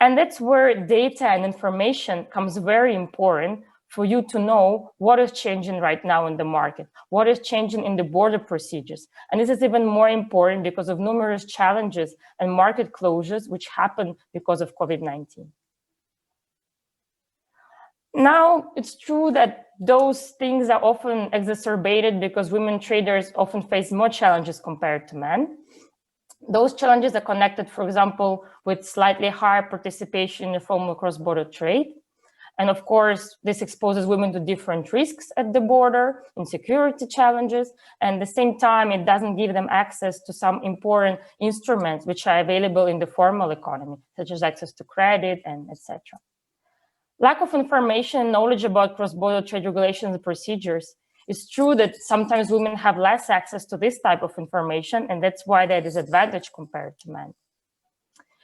And that's where data and information comes very important for you to know what is changing right now in the market, what is changing in the border procedures. And this is even more important because of numerous challenges and market closures which happen because of COVID-19. Now, it's true that those things are often exacerbated because women traders often face more challenges compared to men. Those challenges are connected, for example, with slightly higher participation in informal cross-border trade. And of course, this exposes women to different risks at the border, insecurity challenges, and at the same time, it doesn't give them access to some important instruments which are available in the formal economy, such as access to credit and etc. Lack of information and knowledge about cross-border trade regulations and procedures. It's true that sometimes women have less access to this type of information, and that's why they're disadvantaged compared to men.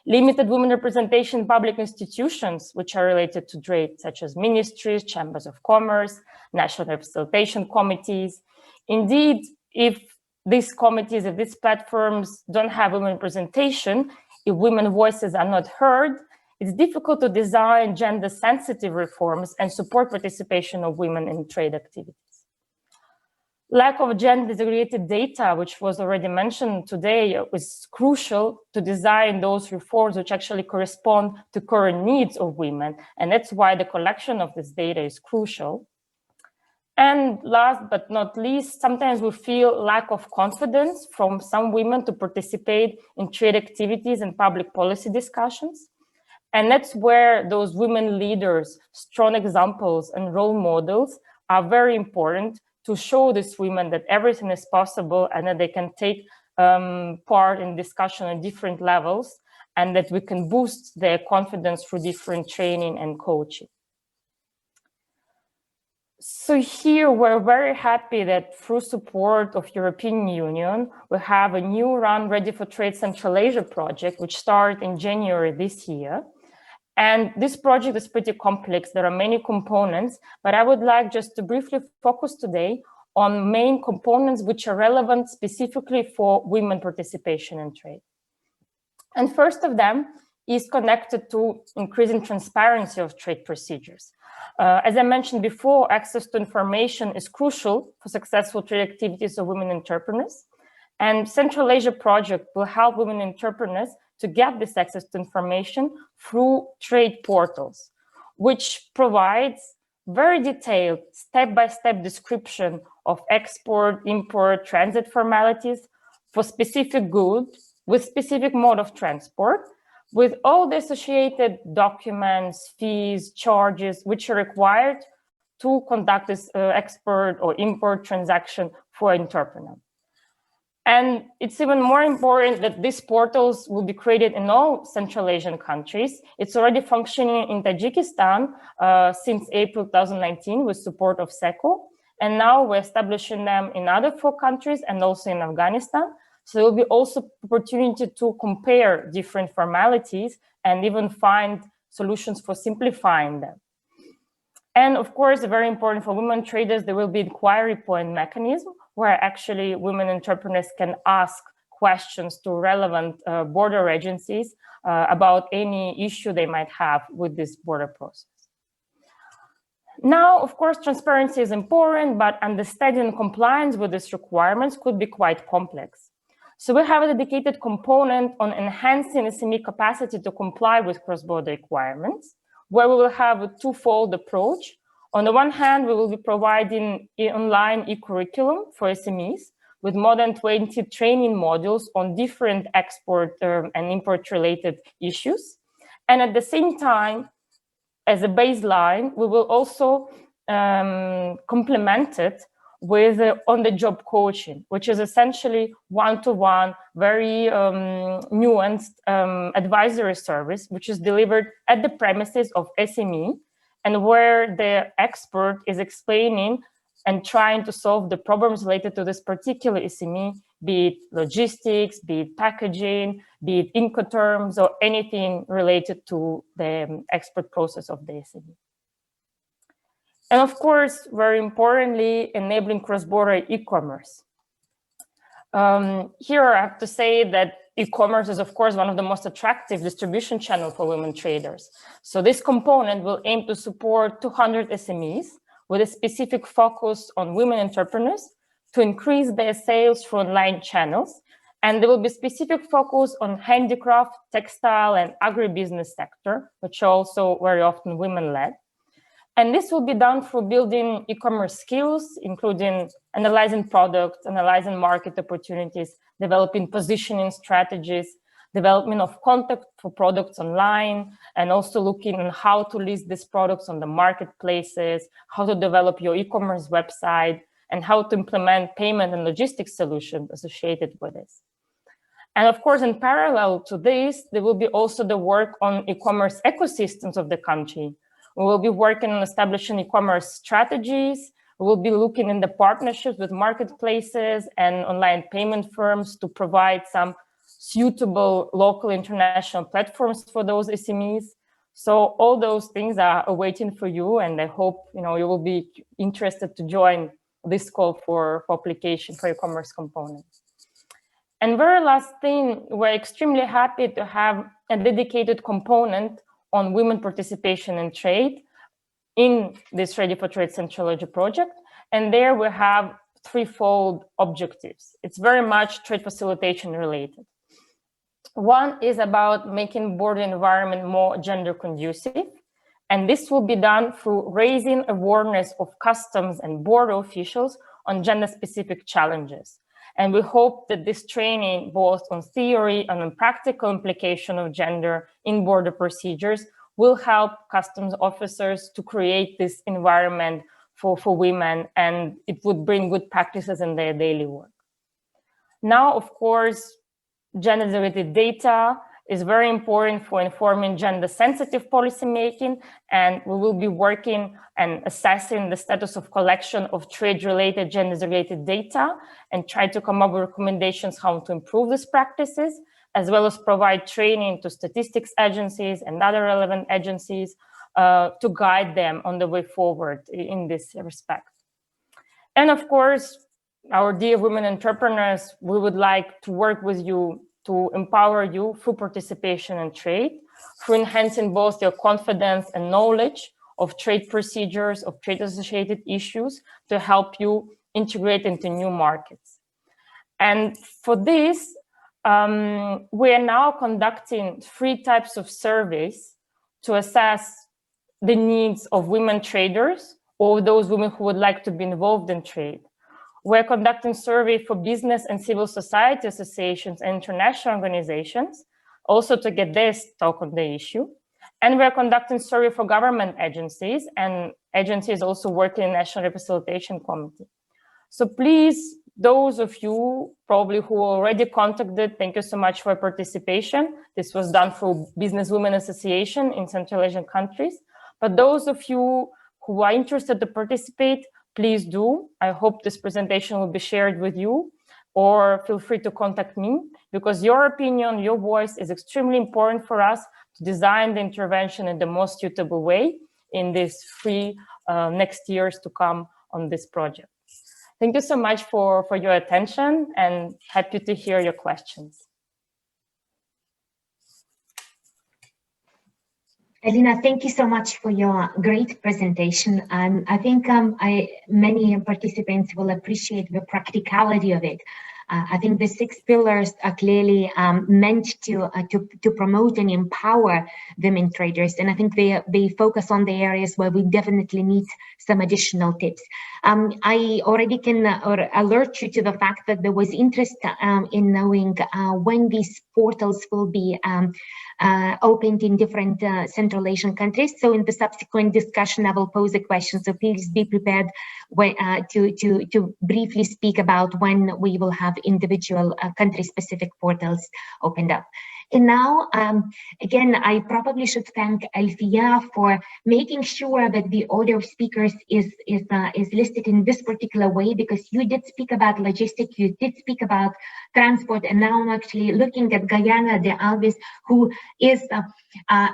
Limited women representation in public institutions, which are related to trade, such as ministries, chambers of commerce, national representation committees. Indeed, if these committees, if these platforms don't have women representation, if women's voices are not heard, it's difficult to design gender-sensitive reforms and support participation of women in trade activities. Lack of gender-segregated data, which was already mentioned today, is crucial to design those reforms which actually correspond to current needs of women. And that's why the collection of this data is crucial. And last but not least, sometimes we feel lack of confidence from some women to participate in trade activities and public policy discussions. And that's where those women leaders, strong examples and role models are very important to show these women that everything is possible and that they can take part in discussion at different levels and that we can boost their confidence through different training and coaching. So here we're very happy that through support of European Union, we have a new Run Ready for Trade Central Asia project, which started in January this year. And this project is pretty complex. There are many components, but I would like just to briefly focus today on main components which are relevant specifically for women participation in trade. And first of them is connected to increasing transparency of trade procedures. As I mentioned before, access to information is crucial for successful trade activities of women entrepreneurs. And Central Asia project will help women entrepreneurs to get this access to information through trade portals, which provides very detailed step-by-step description of export, import, transit formalities for specific goods with specific mode of transport, with all the associated documents, fees, charges, which are required to conduct this export or import transaction for an entrepreneur. And it's even more important that these portals will be created in all Central Asian countries. It's already functioning in Tajikistan since April 2019 with support of SECO. And now we're establishing them in other 4 countries and also in Afghanistan. So there will be also opportunity to compare different formalities and even find solutions for simplifying them. And of course, very important for women traders, there will be inquiry point mechanism where actually women entrepreneurs can ask questions to relevant border agencies about any issue they might have with this border process. Now, of course, transparency is important, but understanding compliance with these requirements could be quite complex. So we have a dedicated component on enhancing SME capacity to comply with cross-border requirements, where we will have a twofold approach. On the one hand, we will be providing an online e-curriculum for SMEs with more than 20 training modules on different export and import related issues. And at the same time, as a baseline, we will also complement it with on-the-job coaching, which is essentially one-to-one, very nuanced advisory service, which is delivered at the premises of SME, and where the expert is explaining and trying to solve the problems related to this particular SME, be it logistics, be it packaging, be it Incoterms, or anything related to the export process of the SME. And of course, very importantly, enabling cross-border e-commerce. Here I have to say that e-commerce is, of course, one of the most attractive distribution channels for women traders. So this component will aim to support 200 SMEs with a specific focus on women entrepreneurs to increase their sales through online channels. And there will be specific focus on handicraft, textile, and agribusiness sector, which are also very often women-led. And this will be done through building e-commerce skills, including analyzing products, analyzing market opportunities, developing positioning strategies, development of content for products online, and also looking at how to list these products on the marketplaces, how to develop your e-commerce website, and how to implement payment and logistics solutions associated with this. And of course, in parallel to this, there will be also the work on e-commerce ecosystems of the country. We will be working on establishing e-commerce strategies. We will be looking in the partnerships with marketplaces and online payment firms to provide some suitable local international platforms for those SMEs. So all those things are awaiting for you, and I hope you will be interested to join this call for application for e-commerce components. And very last thing, we're extremely happy to have a dedicated component on women participation in trade in this Ready for Trade Central Asia project. And there we have threefold objectives. It's very much trade facilitation related. One is about making border environment more gender conducive. And this will be done through raising awareness of customs and border officials on gender specific challenges. And we hope that this training, both on theory and on practical implication of gender in border procedures, will help customs officers to create this environment for women, and it would bring good practices in their daily work. Now, of course, gender-related data is very important for informing gender-sensitive policymaking, and we will be working and assessing the status of collection of trade-related, gender-related data and try to come up with recommendations how to improve these practices, as well as provide training to statistics agencies and other relevant agencies to guide them on the way forward in this respect. And of course, our dear women entrepreneurs, we would like to work with you to empower you through participation in trade, through enhancing both your confidence and knowledge of trade procedures, of trade associated issues, to help you integrate into new markets. And for this, we are now conducting 3 types of surveys to assess the needs of women traders or those women who would like to be involved in trade. We're conducting survey for business and civil society associations and international organizations, also to get their talk on the issue. And we're conducting survey for government agencies and agencies also working in National Representation Committee. So please those of you probably who already contacted, thank you so much for participation. This was done through Business Women Association in Central Asian countries. But those of you who are interested to participate, please do. I hope this presentation will be shared with you, or feel free to contact me, because your opinion, your voice is extremely important for us to design the intervention in the most suitable way in these 3 next years to come on this project. Thank you so much for your attention, and happy to hear your questions. Alina, thank you so much for your great presentation. I think many participants will appreciate the practicality of it. I think the 6 pillars are clearly meant to promote and empower women traders, and I think they focus on the areas where we definitely need some additional tips. I already can alert you to the fact that there was interest in knowing when these portals will be opened in different Central Asian countries. So in the subsequent discussion, I will pose a question. So please be prepared to briefly speak about when we will have individual country-specific portals opened up. And now, again, I probably should thank Alfia for making sure that the order of speakers is listed in this particular way, because you did speak about logistics, you did speak about transport, and now I'm actually looking at Gayani de Alwis, who is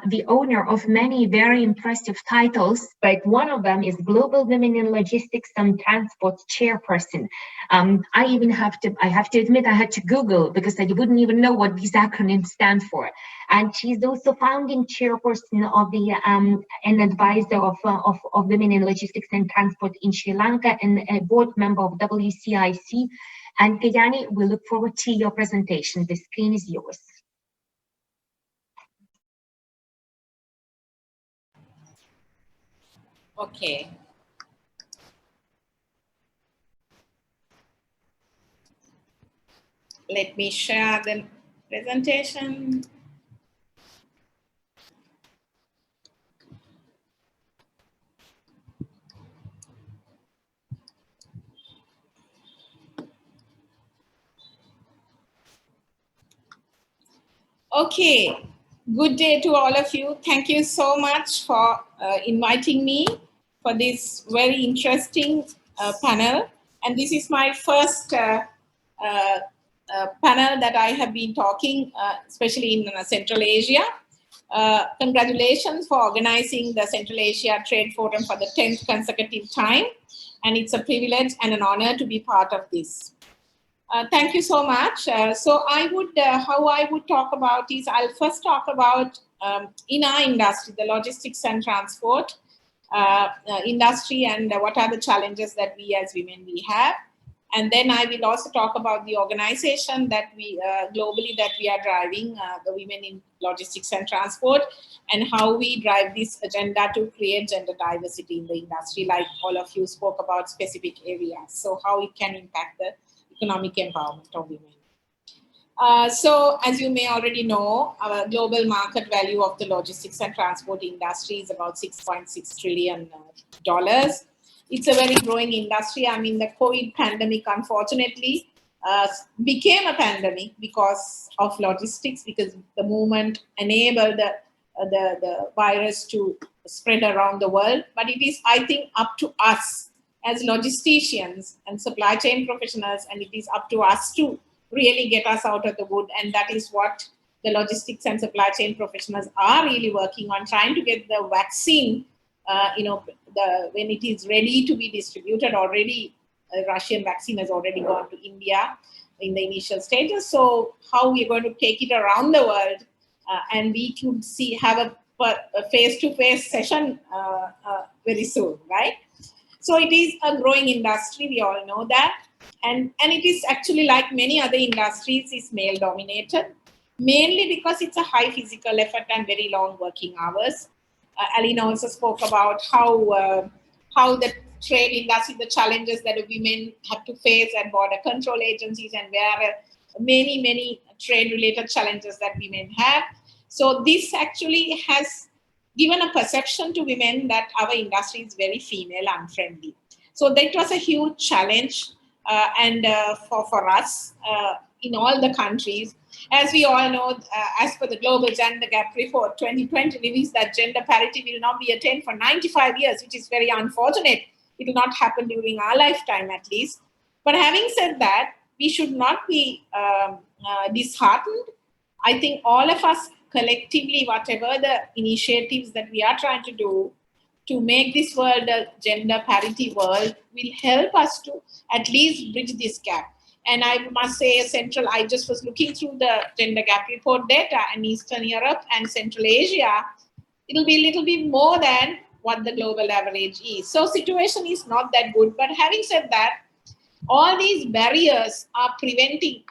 the owner of many very impressive titles, but one of them is Global Women in Logistics and Transport Chairperson. I even have to admit, I had to Google because I wouldn't even know what these acronyms stand for. And she's also founding chairperson of the and advisor of Women in Logistics and Transport in Sri Lanka, and a board member of WCIC. And Gayani, we look forward to your presentation. The screen is yours. Okay. Let me share the presentation. Okay, good day to all of you. Thank you so much for inviting me for this very interesting panel. And this is my first panel that I have been talking, especially in Central Asia. Congratulations for organizing the Central Asia Trade Forum for the 10th consecutive time. And it's a privilege and an honor to be part of this. Thank you so much. So I would, how I would talk about is, I'll first talk about in our industry, the logistics and transport industry, and what are the challenges that we as women we have. And then I will also talk about the organization that we globally that we are driving, the Women in Logistics and Transport, and how we drive this agenda to create gender diversity in the industry, like all of you spoke about specific areas. So how it can impact the economic empowerment of women. So as you may already know, our global market value of the logistics and transport industry is about $6.6 trillion. It's a very growing industry. I mean, the COVID pandemic, unfortunately, became a pandemic because of logistics, because the movement enabled the virus to spread around the world. But it is, I think, up to us as logisticians and supply chain professionals, and it is up to us to really get us out of the wood. And that is what the logistics and supply chain professionals are really working on, trying to get the vaccine, when it is ready to be distributed. Already, a Russian vaccine has already gone to India in the initial stages. So how we're going to take it around the world, and we could have a face-to-face session very soon, right? So it is a growing industry, we all know that. And it is actually, like many other industries, is male dominated, mainly because it's a high physical effort and very long working hours. Alina also spoke about how the trade industry, the challenges that women have to face at border control agencies, and where many trade related challenges that women have. So this actually has given a perception to women that our industry is very female unfriendly. So that was a huge challenge and for us in all the countries. As we all know, as per the Global Gender Gap Report 2020 reveals that gender parity will not be attained for 95 years, which is very unfortunate. It will not happen during our lifetime at least. But having said that, we should not be disheartened. I think all of us collectively, whatever the initiatives that we are trying to do to make this world a gender parity world will help us to at least bridge this gap. And I must say, I just was looking through the gender gap report data, and Eastern Europe and Central Asia, it'll be a little bit more than what the global average is. So situation is not that good. But having said that, all these barriers are preventing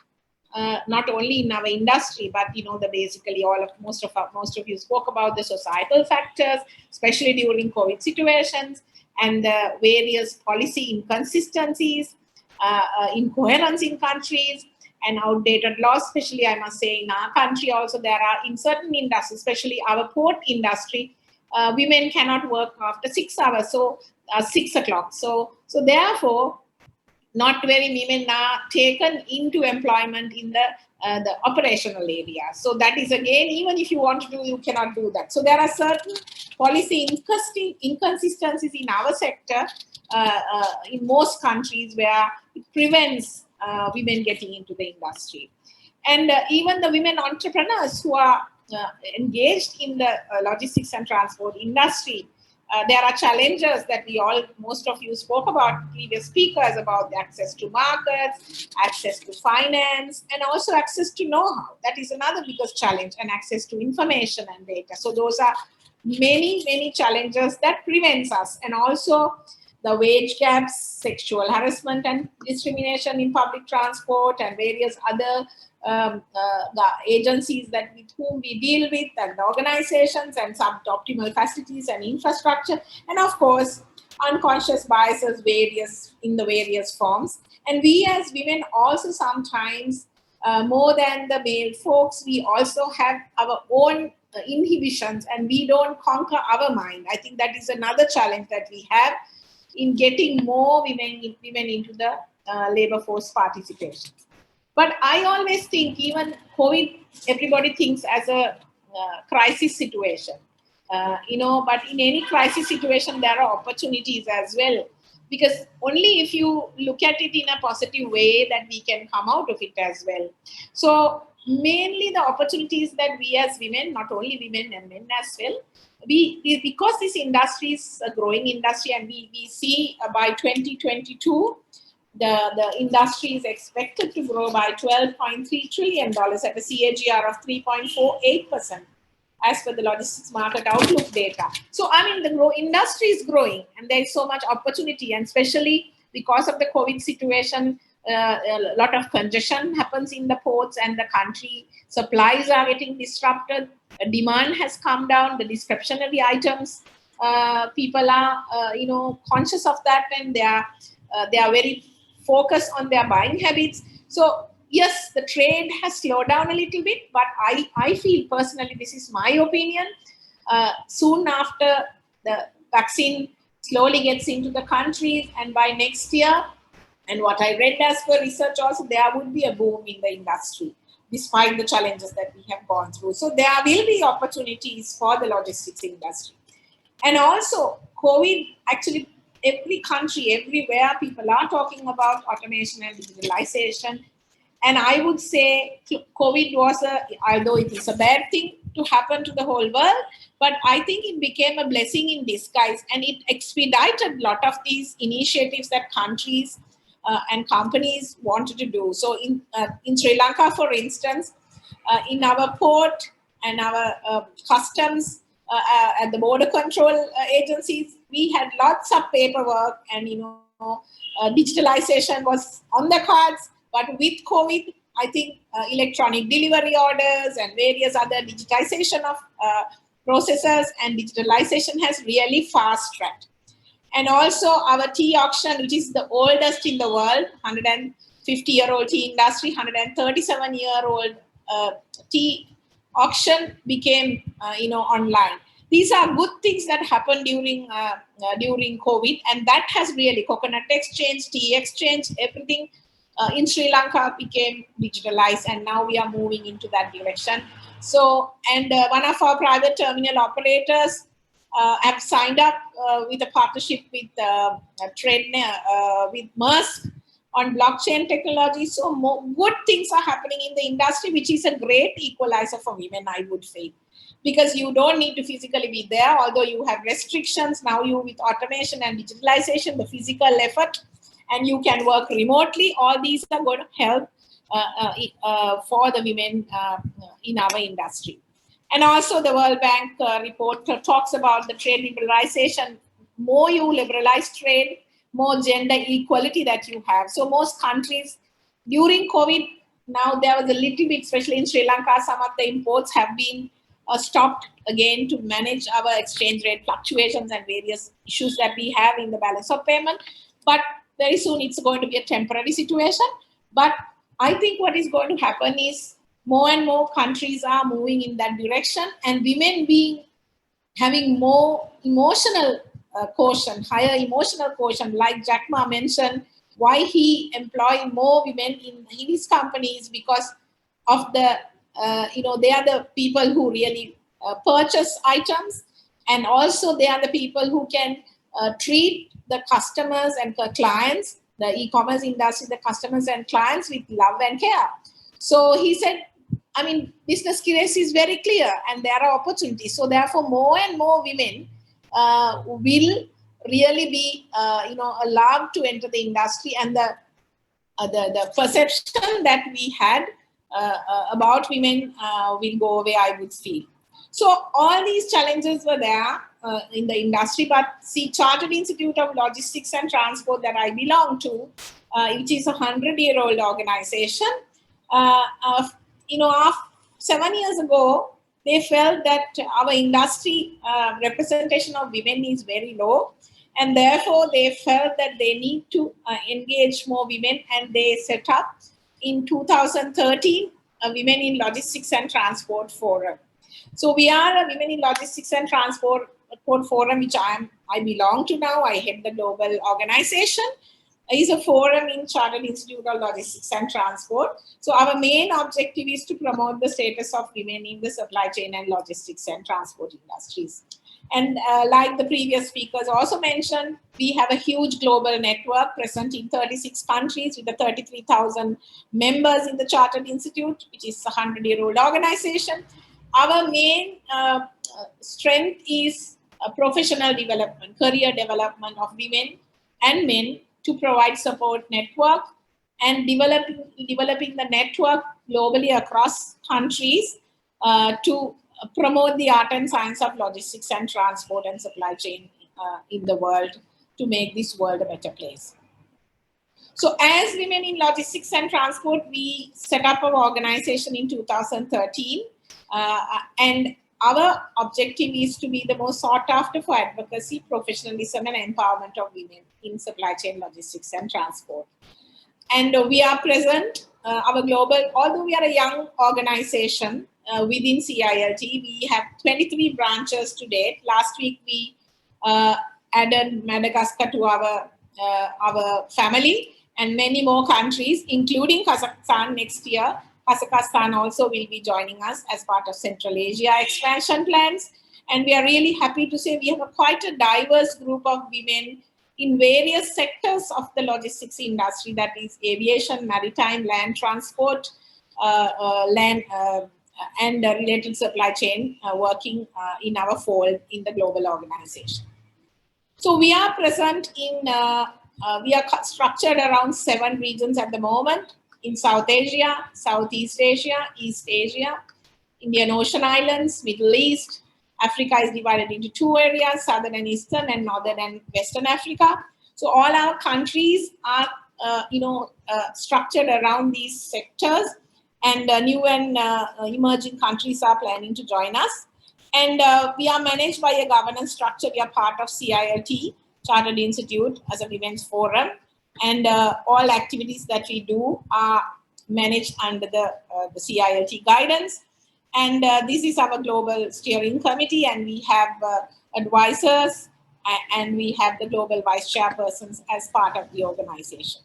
not only in our industry, but basically most of you spoke about the societal factors, especially during COVID situations, and the various policy inconsistencies, incoherence in countries, and outdated laws. Especially, I must say, in our country also, there are in certain industries, especially our port industry, women cannot work after 6 hours, so 6 o'clock. So therefore, not very women are taken into employment in the operational area. So that is, again, even if you want to do, you cannot do that. So there are certain policy inconsistencies in our sector, in most countries, where it prevents women getting into the industry. And even the women entrepreneurs who are engaged in the logistics and transport industry, there are challenges that most of you spoke about, previous speakers, about the access to markets, access to finance, and also access to know-how. That is another biggest challenge, and access to information and data. So those are many, many challenges that prevents us. And also the wage gaps, sexual harassment and discrimination in public transport, and various other the agencies with whom we deal with, and the organizations, and suboptimal facilities and infrastructure, and of course unconscious biases in the various forms. And we as women also sometimes, more than the male folks, we also have our own inhibitions, and we don't conquer our mind. I think that is another challenge that we have in getting more women into the labor force participation. But I always think, even COVID, everybody thinks as a crisis situation, but in any crisis situation, there are opportunities as well, because only if you look at it in a positive way that we can come out of it as well. So mainly the opportunities that we as women, not only women and men as well, because this industry is a growing industry, and we see by 2022, the industry is expected to grow by $12.3 trillion at a CAGR of 3.48%, as per the logistics market outlook data. So, the industry is growing, and there is so much opportunity, and especially because of the COVID situation, a lot of congestion happens in the ports, and the country supplies are getting disrupted. Demand has come down, the discretionary items, people are conscious of that, and they are very focused on their buying habits. So yes, the trade has slowed down a little bit, but I feel personally, this is my opinion, soon after the vaccine slowly gets into the countries, and by next year, and what I read as per research also, there would be a boom in the industry, despite the challenges that we have gone through. So there will be opportunities for the logistics industry. And also, COVID, actually, every country, everywhere, people are talking about automation and digitalization. And I would say COVID was, although it is a bad thing to happen to the whole world, but I think it became a blessing in disguise, and it expedited a lot of these initiatives that countries and companies wanted to do. So in Sri Lanka, for instance, in our port and our customs and the border control agencies, we had lots of paperwork, and digitalization was on the cards. But with COVID, I think electronic delivery orders and various other digitization of processes and digitalization has really fast-tracked. And also our tea auction, which is the oldest in the world, 150-year-old tea industry, 137-year-old tea auction became, online. These are good things that happened during COVID, and that has really, coconut exchange, tea exchange, everything in Sri Lanka became digitalized, and now we are moving into that direction. So, and one of our private terminal operators have signed up with a partnership with with Maersk on blockchain technology. So good things are happening in the industry, which is a great equalizer for women, I would say, because you don't need to physically be there, although you have restrictions. Now you, with automation and digitalization, the physical effort, and you can work remotely. All these are going to help for the women in our industry. And also the World Bank report talks about the trade liberalization. More you liberalize trade, more gender equality that you have. So most countries during COVID, now there was a little bit, especially in Sri Lanka, some of the imports have been stopped again to manage our exchange rate fluctuations and various issues that we have in the balance of payment. But very soon it's going to be a temporary situation. But I think what is going to happen is more and more countries are moving in that direction, and women having more emotional quotient, higher emotional quotient, like Jack Ma mentioned, why he employed more women in his companies, because of the, they are the people who really purchase items, and also they are the people who can treat the customers and clients, the e-commerce industry, the customers and clients with love and care. So he said, I mean, business case is very clear and there are opportunities. So therefore, more and more women will really be, allowed to enter the industry, and the perception that we had about women will go away, I would feel. So all these challenges were there in the industry, but see, Chartered Institute of Logistics and Transport that I belong to, which is a 100-year-old organization, 7 years ago, they felt that our industry representation of women is very low, and therefore they felt that they need to engage more women, and they set up in 2013 a Women in Logistics and Transport Forum. So we are a Women in Logistics and Transport Forum, which I belong to now. I head the global organization. Is a forum in Chartered Institute of Logistics and Transport. So our main objective is to promote the status of women in the supply chain and logistics and transport industries. And like the previous speakers also mentioned, we have a huge global network present in 36 countries with the 33,000 members in the Chartered Institute, which is a 100-year-old organization. Our main strength is professional development, career development of women and men, to provide support network and developing the network globally across countries to promote the art and science of logistics and transport and supply chain in the world, to make this world a better place. So as Women in Logistics and Transport, we set up our organization in 2013, and our objective is to be the most sought after for advocacy, professionalism, and empowerment of women in supply chain, logistics, and transport. And we are present, our global, although we are a young organization within CILT, we have 23 branches to date. Last week, we added Madagascar to our family, and many more countries, including Kazakhstan next year. Kazakhstan also will be joining us as part of Central Asia expansion plans. And we are really happy to say we have quite a diverse group of women in various sectors of the logistics industry, that is aviation, maritime, land transport, and related supply chain, working in our fold in the global organization. So we are present in, we are structured around 7 regions at the moment: in South Asia, Southeast Asia, East Asia, Indian Ocean Islands, Middle East. Africa is divided into 2 areas: Southern and Eastern, and Northern and Western Africa. So all our countries are, structured around these sectors, and new and emerging countries are planning to join us. And we are managed by a governance structure. We are part of CILT, Chartered Institute, as a women's forum. And all activities that we do are managed under the CILT guidance. And this is our global steering committee, and we have advisors, and we have the global vice chairpersons as part of the organization.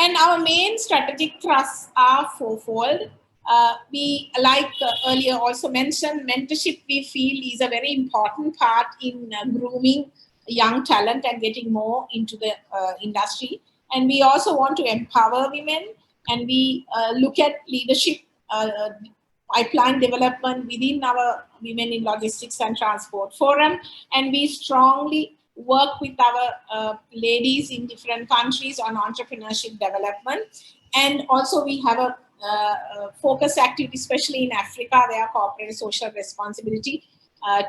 And our main strategic thrusts are fourfold. We, like earlier also mentioned, mentorship we feel is a very important part in grooming young talent and getting more into the industry. And we also want to empower women, and we look at leadership pipeline development within our Women in Logistics and Transport Forum, and we strongly work with our ladies in different countries on entrepreneurship development. And also we have a focus activity, especially in Africa, where corporate social responsibility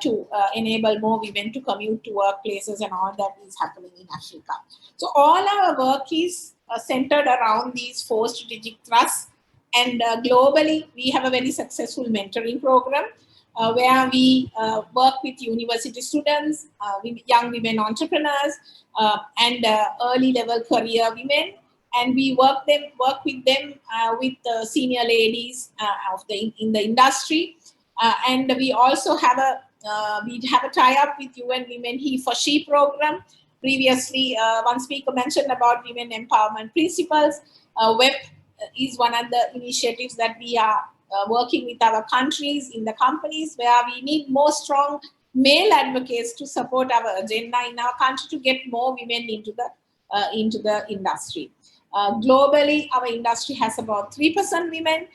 to enable more women to commute to workplaces and all that is happening in Africa. So all our work is centered around these 4 strategic thrusts. And globally, we have a very successful mentoring program where we work with university students, young women entrepreneurs, and early level career women. And we work with them with the senior ladies in the industry. And we also have a tie-up with UN Women He for She program. Previously, one speaker mentioned about women empowerment principles. WEP is one of the initiatives that we are working with our countries in the companies, where we need more strong male advocates to support our agenda in our country to get more women into the industry. Globally, our industry has about 3% women.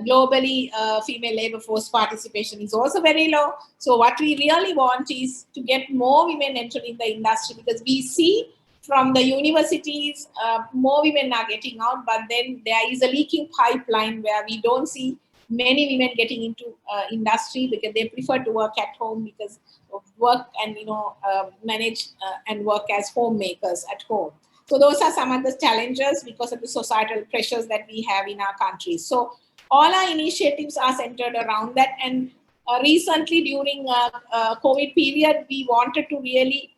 Globally, female labor force participation is also very low. So what we really want is to get more women entering the industry, because we see from the universities, more women are getting out, but then there is a leaking pipeline where we don't see many women getting into industry because they prefer to work at home because of work and manage and work as homemakers at home. So those are some of the challenges because of the societal pressures that we have in our countries. So all our initiatives are centered around that. And recently during COVID period, we wanted to really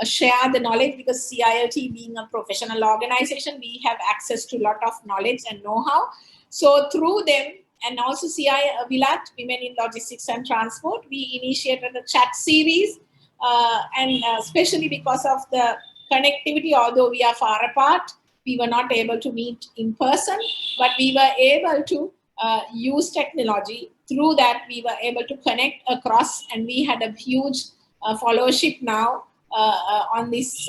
share the knowledge, because CILT being a professional organization, we have access to a lot of knowledge and know-how. So through them, and also WILAT, Women in Logistics and Transport, we initiated a chat series, and especially because of the connectivity, although we are far apart, we were not able to meet in person, but we were able to use technology. Through that, we were able to connect across, and we had a huge followership now on this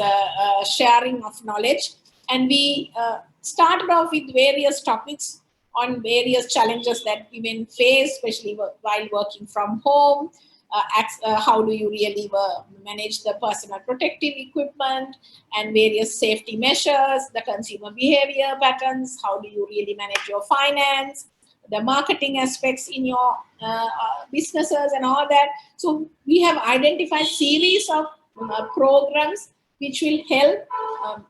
sharing of knowledge. And we started off with various topics on various challenges that women face, especially while working from home. How do you really manage the personal protective equipment and various safety measures, the consumer behavior patterns, how do you really manage your finance, the marketing aspects in your businesses and all that. So we have identified series of programs which will help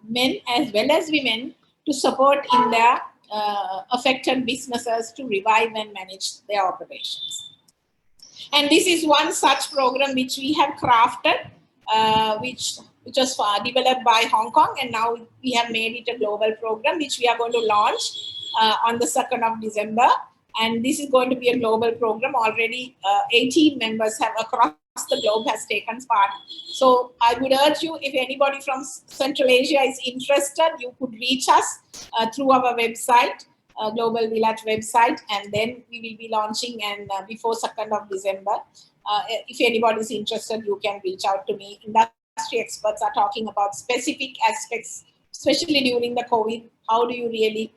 men as well as women to support in their affected businesses to revive and manage their operations. And this is one such program which we have crafted, which was developed by Hong Kong, and now we have made it a global program which we are going to launch on the 2nd of December. And this is going to be a global program. Already 18 members have across the globe has taken part. So I would urge you, if anybody from Central Asia is interested, you could reach us through our website, Global WILAT website, and then we will be launching and before 2nd of December. If anybody is interested, you can reach out to me. Industry experts are talking about specific aspects, especially during the COVID. How do you really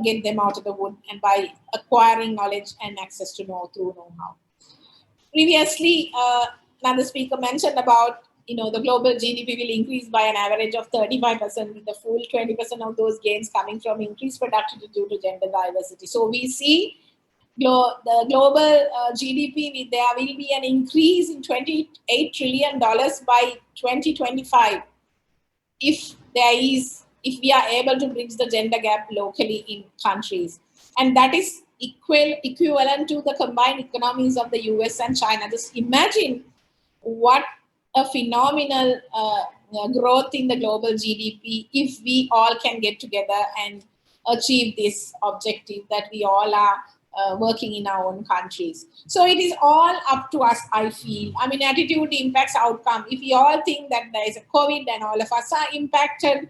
get them out of the wood, and by acquiring knowledge and access to through know-how. Previously, another speaker mentioned about the global GDP will increase by an average of 35%, with the full 20% of those gains coming from increased productivity due to gender diversity. So we see the global GDP, there will be an increase in $28 trillion by 2025 if we are able to bridge the gender gap locally in countries. And that is equivalent to the combined economies of the US and China. Just imagine what a phenomenal growth in the global GDP if we all can get together and achieve this objective that we all are working in our own countries. So it is all up to us, I feel. I mean, attitude impacts outcome. If we all think that there is a COVID and all of us are impacted,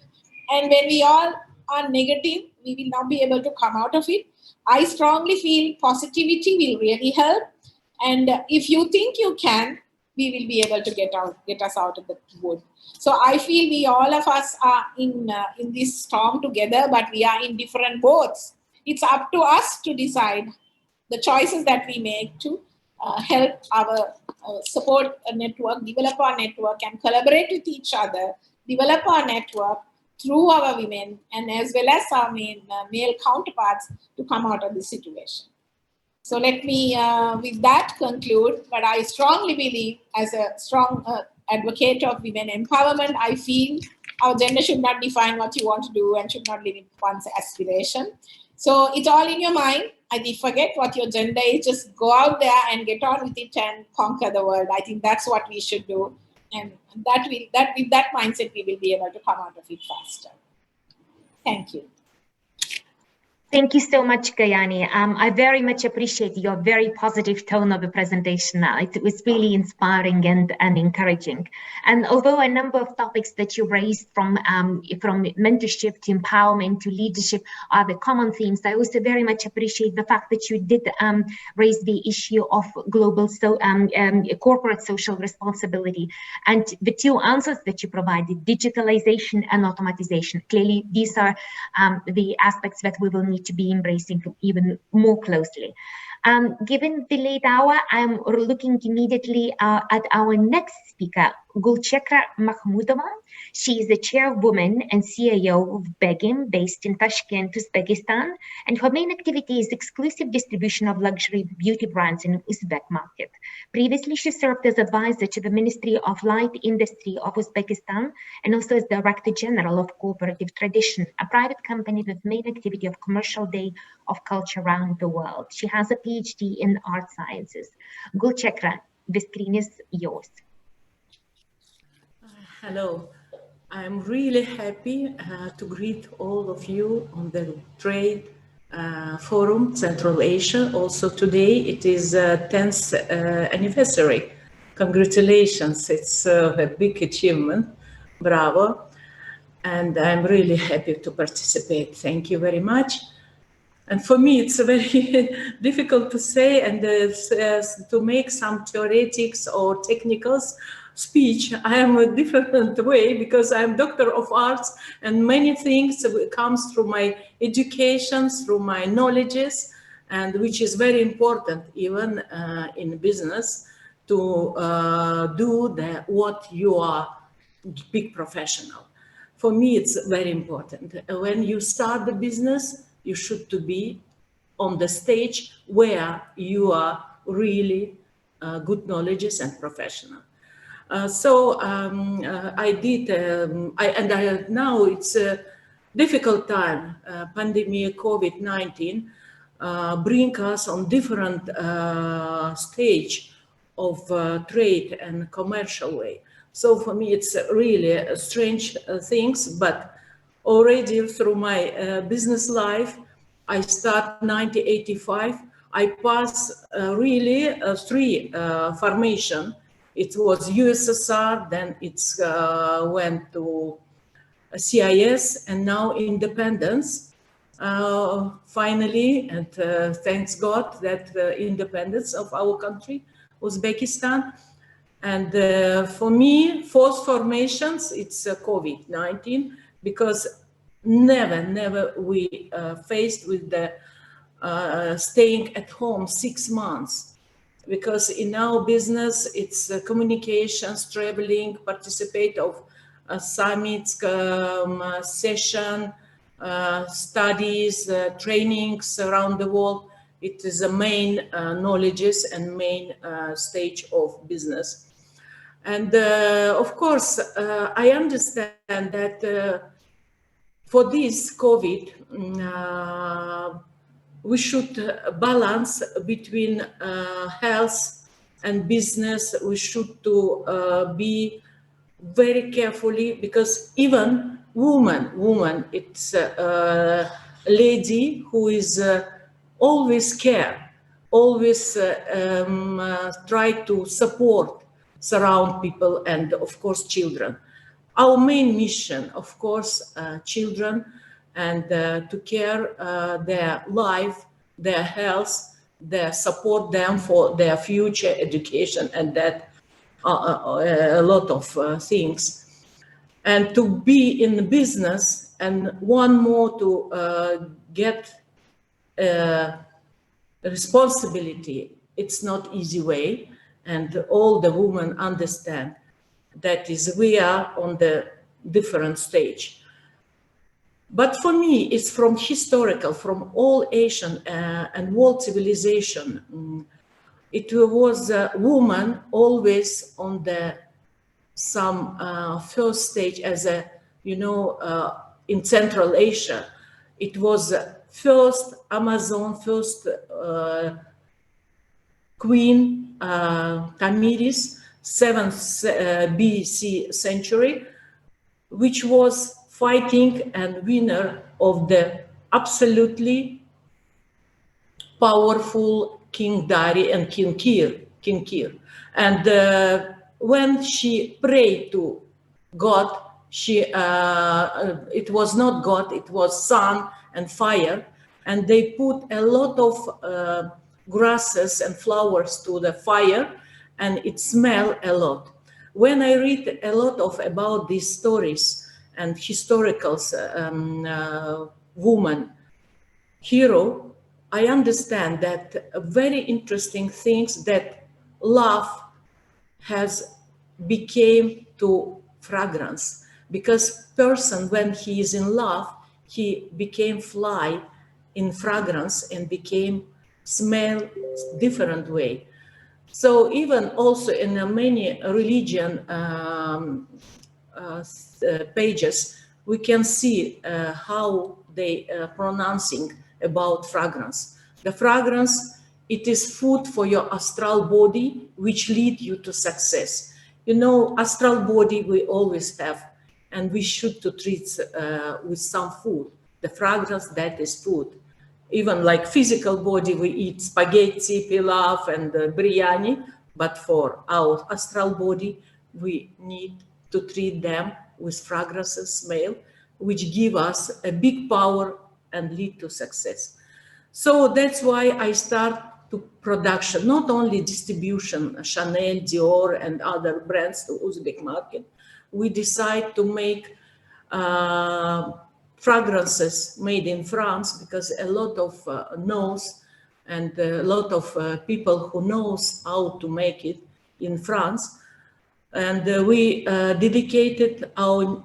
And when we all are negative, we will not be able to come out of it. I strongly feel positivity will really help. And if you think you can, we will be able to get us out of the wood. So I feel we all of us are in this storm together, but we are in different boats. It's up to us to decide the choices that we make to help our support a network, develop our network, and collaborate with each other, develop our network through our women and as well as our male counterparts to come out of this situation. So let me, with that, conclude. But I strongly believe, as a strong advocate of women empowerment, I feel our gender should not define what you want to do and should not limit one's aspiration. So it's all in your mind. I did forget what your gender is. Just go out there and get on with it and conquer the world. I think that's what we should do. And with that mindset, we will be able to come out of it faster. Thank you. Thank you so much, Gayani. I very much appreciate your very positive tone of the presentation. It was really inspiring and encouraging. And although a number of topics that you raised from mentorship to empowerment to leadership are the common themes, I also very much appreciate the fact that you did raise the issue of global corporate social responsibility. And the two answers that you provided, digitalization and automatization, clearly these are the aspects that we will need to be embracing even more closely. Given the late hour, I'm looking immediately at our next speaker, Gulchekhra Makhmudova. She is the chairwoman and CIO of Begim, based in Tashkent, Uzbekistan, and her main activity is exclusive distribution of luxury beauty brands in Uzbek market. Previously, she served as advisor to the Ministry of Light Industry of Uzbekistan and also as Director General of Cooperative Tradition, a private company with main activity of commercial day of culture around the world. She has a PhD in art sciences. Gulchekhra, the screen is yours. Hello, I'm really happy to greet all of you on the Trade Forum Central Asia. Also today, it is 10th anniversary. Congratulations, it's a big achievement, bravo. And I'm really happy to participate. Thank you very much. And for me, it's very difficult to say and to make some theoretics or technicals speech. I am a different way because I'm Doctor of Arts and many things comes through my education, through my knowledges, and which is very important even in business to do what you are big professional. For me, it's very important. When you start the business, you should to be on the stage where you are really good knowledges and professional. I did, now it's a difficult time. Pandemic, COVID-19 bring us on different stage of trade and commercial way. So for me, it's really strange things, but already through my business life, I start 1985. I passed really three formation. It was USSR, then it's went to CIS, and now independence. Finally, and thanks God that independence of our country, Uzbekistan. And for me, fourth formations, it's COVID-19, because never we faced with the staying at home 6 months. Because in our business, it's communications, traveling, participate of summits, session, studies, trainings around the world. It is the main knowledges and main stage of business. And of course, I understand that for this COVID, we should balance between health and business. We should be very carefully, because even woman, it's a lady who is always care, always try to support, surround people, and of course children. Our main mission, of course, children, and to care their life, their health, support them for their future education, and that a lot of things. And to be in the business, and one more to get responsibility. It's not easy way, and all the women understand that is we are on the different stage. But for me, it's from historical, from all Asian and world civilization. It was a woman always on the some first stage as a, you know, in Central Asia. It was first Amazon, first Queen Tamiris, 7th BC century, which was fighting and winner of the absolutely powerful King Dari and King Kir. And when she prayed to God, it was not God, it was sun and fire, and they put a lot of grasses and flowers to the fire, and it smelled a lot. When I read a lot about these stories and historical woman hero, I understand that very interesting things that love has became to fragrance, because person when he is in love, he became fly in fragrance and became smell different way. So even also in many religion pages, we can see how they pronouncing about fragrance. The fragrance, it is food for your astral body, which lead you to success. You know, astral body we always have, and we should to treat with some food. The fragrance, that is food. Even like physical body, we eat spaghetti, pilaf, and biryani, but for our astral body, we need to treat them with fragrances, smell, which give us a big power and lead to success. So that's why I start to production, not only distribution, Chanel, Dior, and other brands to Uzbek market. We decide to make fragrances made in France, because a lot of knows, and a lot of people who knows how to make it in France. And we dedicated our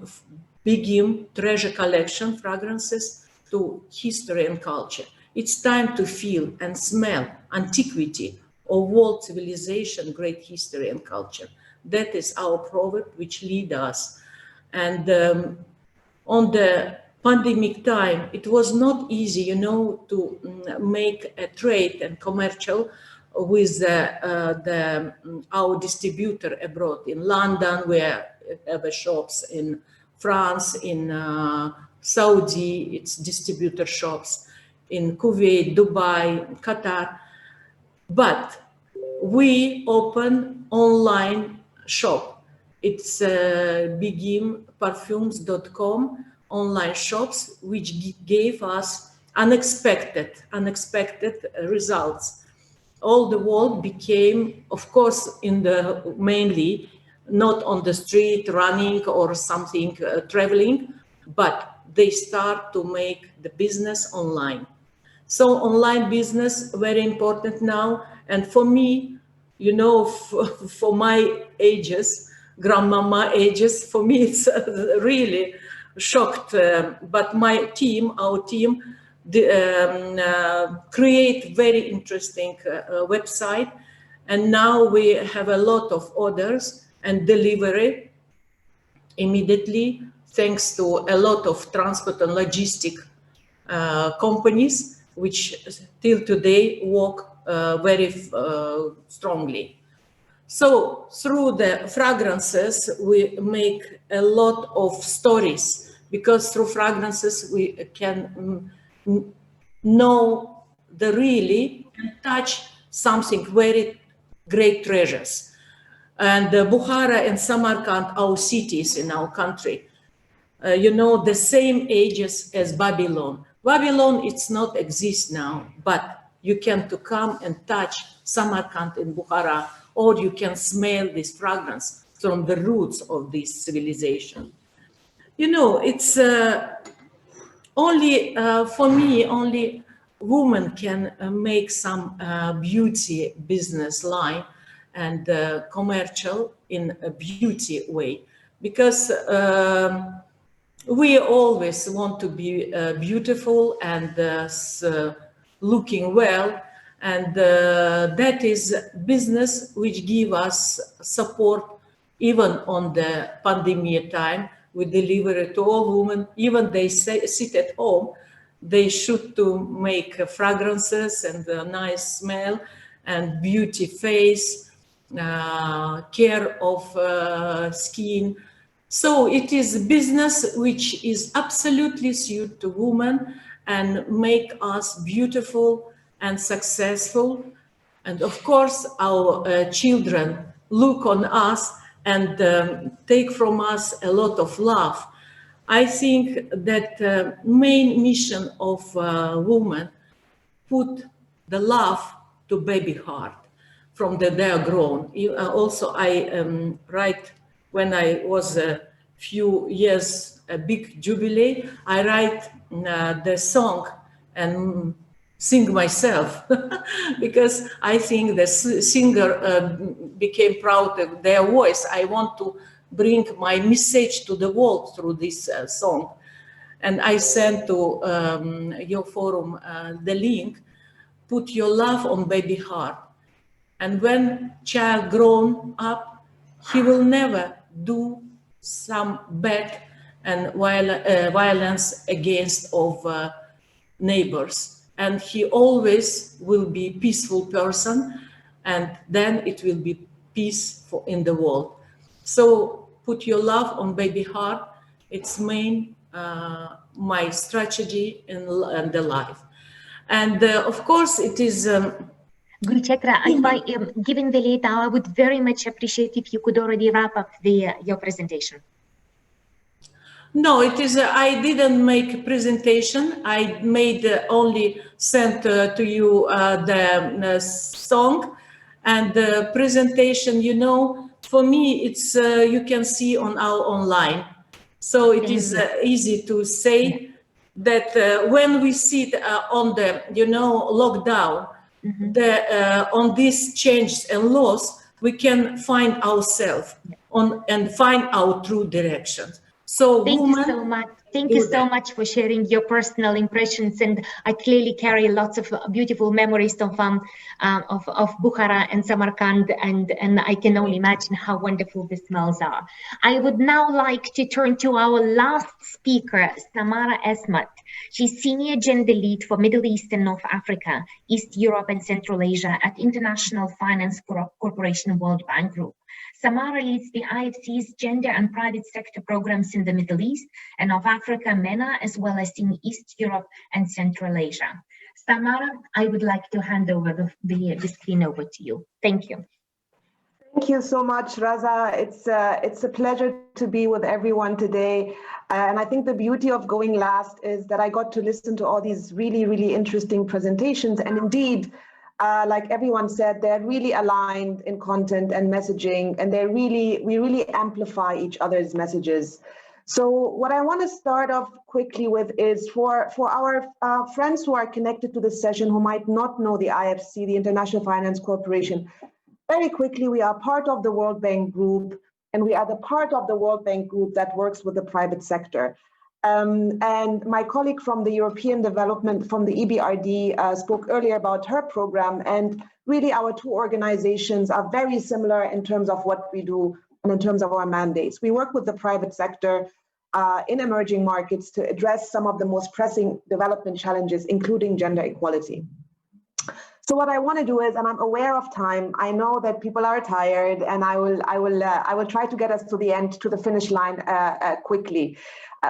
begin treasure collection fragrances to history and culture. It's time to feel and smell antiquity of world civilization, great history and culture. That is our proverb which lead us. And on the pandemic time, it was not easy, you know, to make a trade and commercial with our distributor abroad. In London, we have shops in France, in Saudi, it's distributor shops, in Kuwait, Dubai, Qatar. But we open online shop. It's begimparfums.com online shops, which gave us unexpected results. All the world became, of course, in the mainly not on the street running or something traveling, but they start to make the business online. So online business very important now, and for me, you know, for my ages, grandmama ages, for me it's really shocked. But my team, our team, create very interesting website, and now we have a lot of orders and delivery immediately, thanks to a lot of transport and logistic companies, which till today work very strongly. So through the fragrances, we make a lot of stories, because through fragrances we can know the really and touch something very great treasures. And Bukhara and Samarkand, our cities in our country, you know, the same ages as Babylon. Babylon, it's not exist now, but you can to come and touch Samarkand and Bukhara, or you can smell this fragrance from the roots of this civilization. You know, it's only, for me, only women can make some beauty business line and commercial in a beauty way, because we always want to be beautiful and looking well, and that is business which give us support even on the pandemic time. We deliver it to all women, even they sit at home, they should to make fragrances and a nice smell and beauty face, care of skin. So it is business which is absolutely suited to women and make us beautiful and successful. And of course, our children look on us and take from us a lot of love. I think that main mission of women put the love to baby heart from the they are grown. Also, I write, when I was a few years, a big jubilee, I write the song and sing myself because I think the singer became proud of their voice. I want to bring my message to the world through this song. And I sent to your forum the link, put your love on baby heart. And when child grown up, he will never do some bad and violence against of neighbors. And he always will be peaceful person, and then it will be peace in the world. So put your love on baby heart. It's main my strategy in the life. And of course it is Gulchekhra, given the late hour, I would very much appreciate if you could already wrap up your presentation. No, it is. I didn't make a presentation. I made only sent to you the song and the presentation. You know, for me, it's you can see on our online. So it is easy to say that when we sit on the lockdown, on these changes and laws, we can find ourselves on and find our true direction. So thank you so much. Thank you so much for sharing your personal impressions, and I clearly carry lots of beautiful memories of Bukhara and Samarkand, and I can only imagine how wonderful the smells are. I would now like to turn to our last speaker, Sammar Essmat. She's Senior Gender Lead for Middle East and North Africa, East Europe and Central Asia at International Finance Corporation World Bank Group. Sammar leads the IFC's gender and private sector programs in the Middle East and North Africa, MENA, as well as in East Europe and Central Asia. Sammar, I would like to hand over the screen over to you. Thank you. Thank you so much, Rasa. It's a pleasure to be with everyone today. And I think the beauty of going last is that I got to listen to all these really, really interesting presentations. And indeed, like everyone said, they're really aligned in content and messaging, and we really amplify each other's messages. So what I want to start off quickly with is for our friends who are connected to this session who might not know the IFC, the International Finance Corporation, very quickly, we are part of the World Bank Group, and we are the part of the World Bank Group that works with the private sector. And my colleague from the European Development, from the EBRD, spoke earlier about her program, and really our two organizations are very similar in terms of what we do and in terms of our mandates. We work with the private sector in emerging markets to address some of the most pressing development challenges, including gender equality. So what I want to do is, and I'm aware of time, I know that people are tired, and I will try to get us to the end, to the finish line quickly.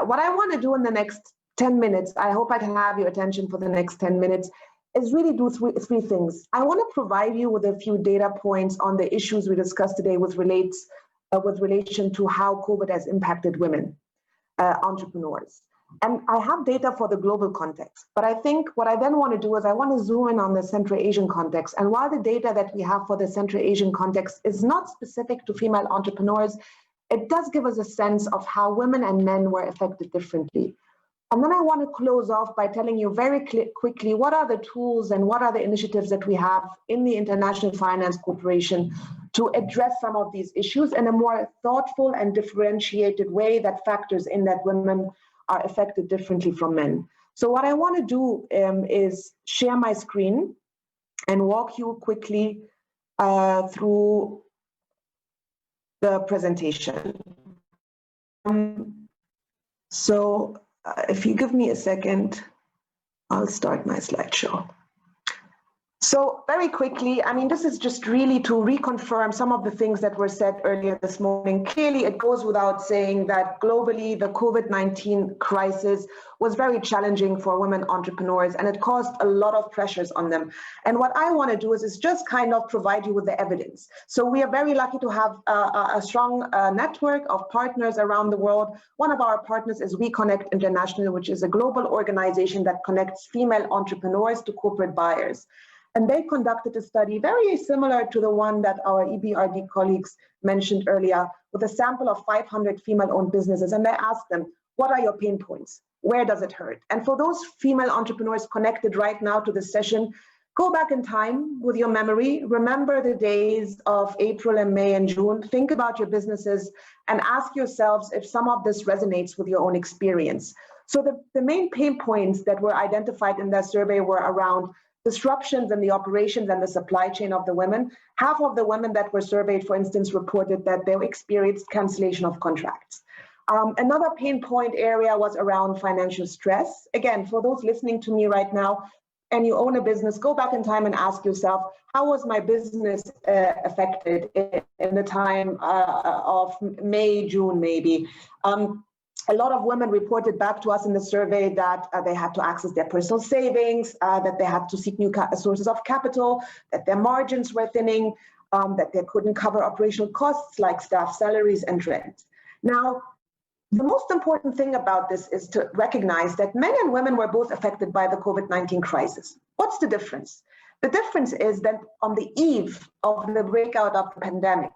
What I want to do in the next 10 minutes, I hope I can have your attention for the next 10 minutes, is really do three things. I want to provide you with a few data points on the issues we discussed today with relation to how COVID has impacted women entrepreneurs. And I have data for the global context, but I think what I then want to do is I want to zoom in on the Central Asian context. And while the data that we have for the Central Asian context is not specific to female entrepreneurs, it does give us a sense of how women and men were affected differently. And then I want to close off by telling you very quickly what are the tools and what are the initiatives that we have in the International Finance Corporation to address some of these issues in a more thoughtful and differentiated way that factors in that women are affected differently from men. So what I want to do is share my screen and walk you quickly through the presentation. If you give me a second, I'll start my slideshow. So very quickly, I mean, this is just really to reconfirm some of the things that were said earlier this morning. Clearly, it goes without saying that globally, the COVID-19 crisis was very challenging for women entrepreneurs, and it caused a lot of pressures on them. And what I want to do is just kind of provide you with the evidence. So we are very lucky to have a strong network of partners around the world. One of our partners is We Connect International, which is a global organization that connects female entrepreneurs to corporate buyers. And they conducted a study very similar to the one that our EBRD colleagues mentioned earlier, with a sample of 500 female-owned businesses. And they asked them, what are your pain points? Where does it hurt? And for those female entrepreneurs connected right now to this session, go back in time with your memory. Remember the days of April and May and June. Think about your businesses and ask yourselves if some of this resonates with your own experience. So the main pain points that were identified in that survey were around disruptions in the operations and the supply chain of the women. Half of the women that were surveyed, for instance, reported that they experienced cancellation of contracts. Another pain point area was around financial stress. Again, for those listening to me right now, and you own a business, go back in time and ask yourself, how was my business affected in the time of May, June, maybe? A lot of women reported back to us in the survey that they had to access their personal savings, that they had to seek new sources of capital, that their margins were thinning, that they couldn't cover operational costs like staff salaries and rent. Now, the most important thing about this is to recognize that men and women were both affected by the COVID-19 crisis. What's the difference? The difference is that on the eve of the breakout of the pandemic,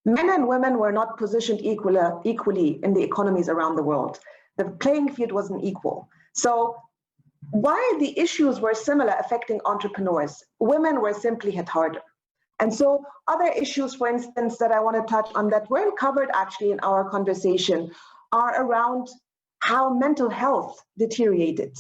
men and women were not positioned equally in the economies around the world. The playing field wasn't equal. So while the issues were similar affecting entrepreneurs, women were simply hit harder. And so other issues, for instance, that I want to touch on that weren't covered actually in our conversation are around how mental health deteriorated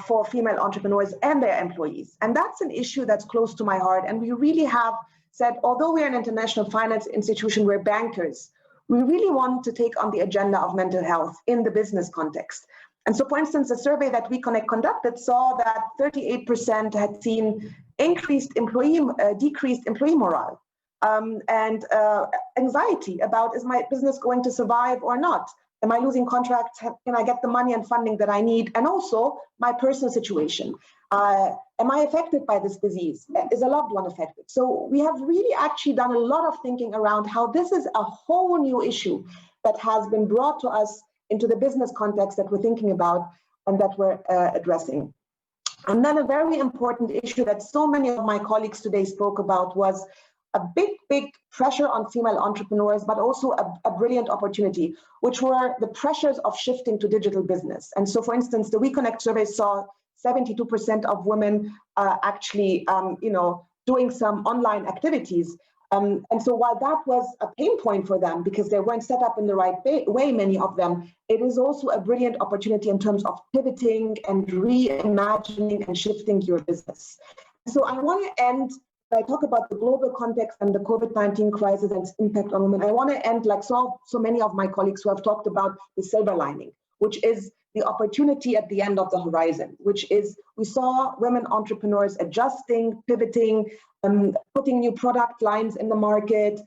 for female entrepreneurs and their employees. And that's an issue that's close to my heart. And we really have said, although we are an international finance institution, we're bankers, we really want to take on the agenda of mental health in the business context. And so, for instance, a survey that We Connect conducted saw that 38% had seen decreased employee morale and anxiety about, is my business going to survive or not? Am I losing contracts? Can I get the money and funding that I need? And also my personal situation. Am I affected by this disease? Is a loved one affected? So we have really actually done a lot of thinking around how this is a whole new issue that has been brought to us into the business context that we're thinking about and that we're addressing. And then a very important issue that so many of my colleagues today spoke about was a big pressure on female entrepreneurs, but also a brilliant opportunity, which were the pressures of shifting to digital business. And so, for instance, the We Connect survey saw 72% of women actually, doing some online activities. And so while that was a pain point for them because they weren't set up in the right way, many of them, it is also a brilliant opportunity in terms of pivoting and reimagining and shifting your business. So I want to end, I talk about the global context and the COVID-19 crisis and its impact on women. I want to end like so many of my colleagues who have talked about the silver lining, which is the opportunity at the end of the horizon, which is we saw women entrepreneurs adjusting, pivoting, putting new product lines in the market,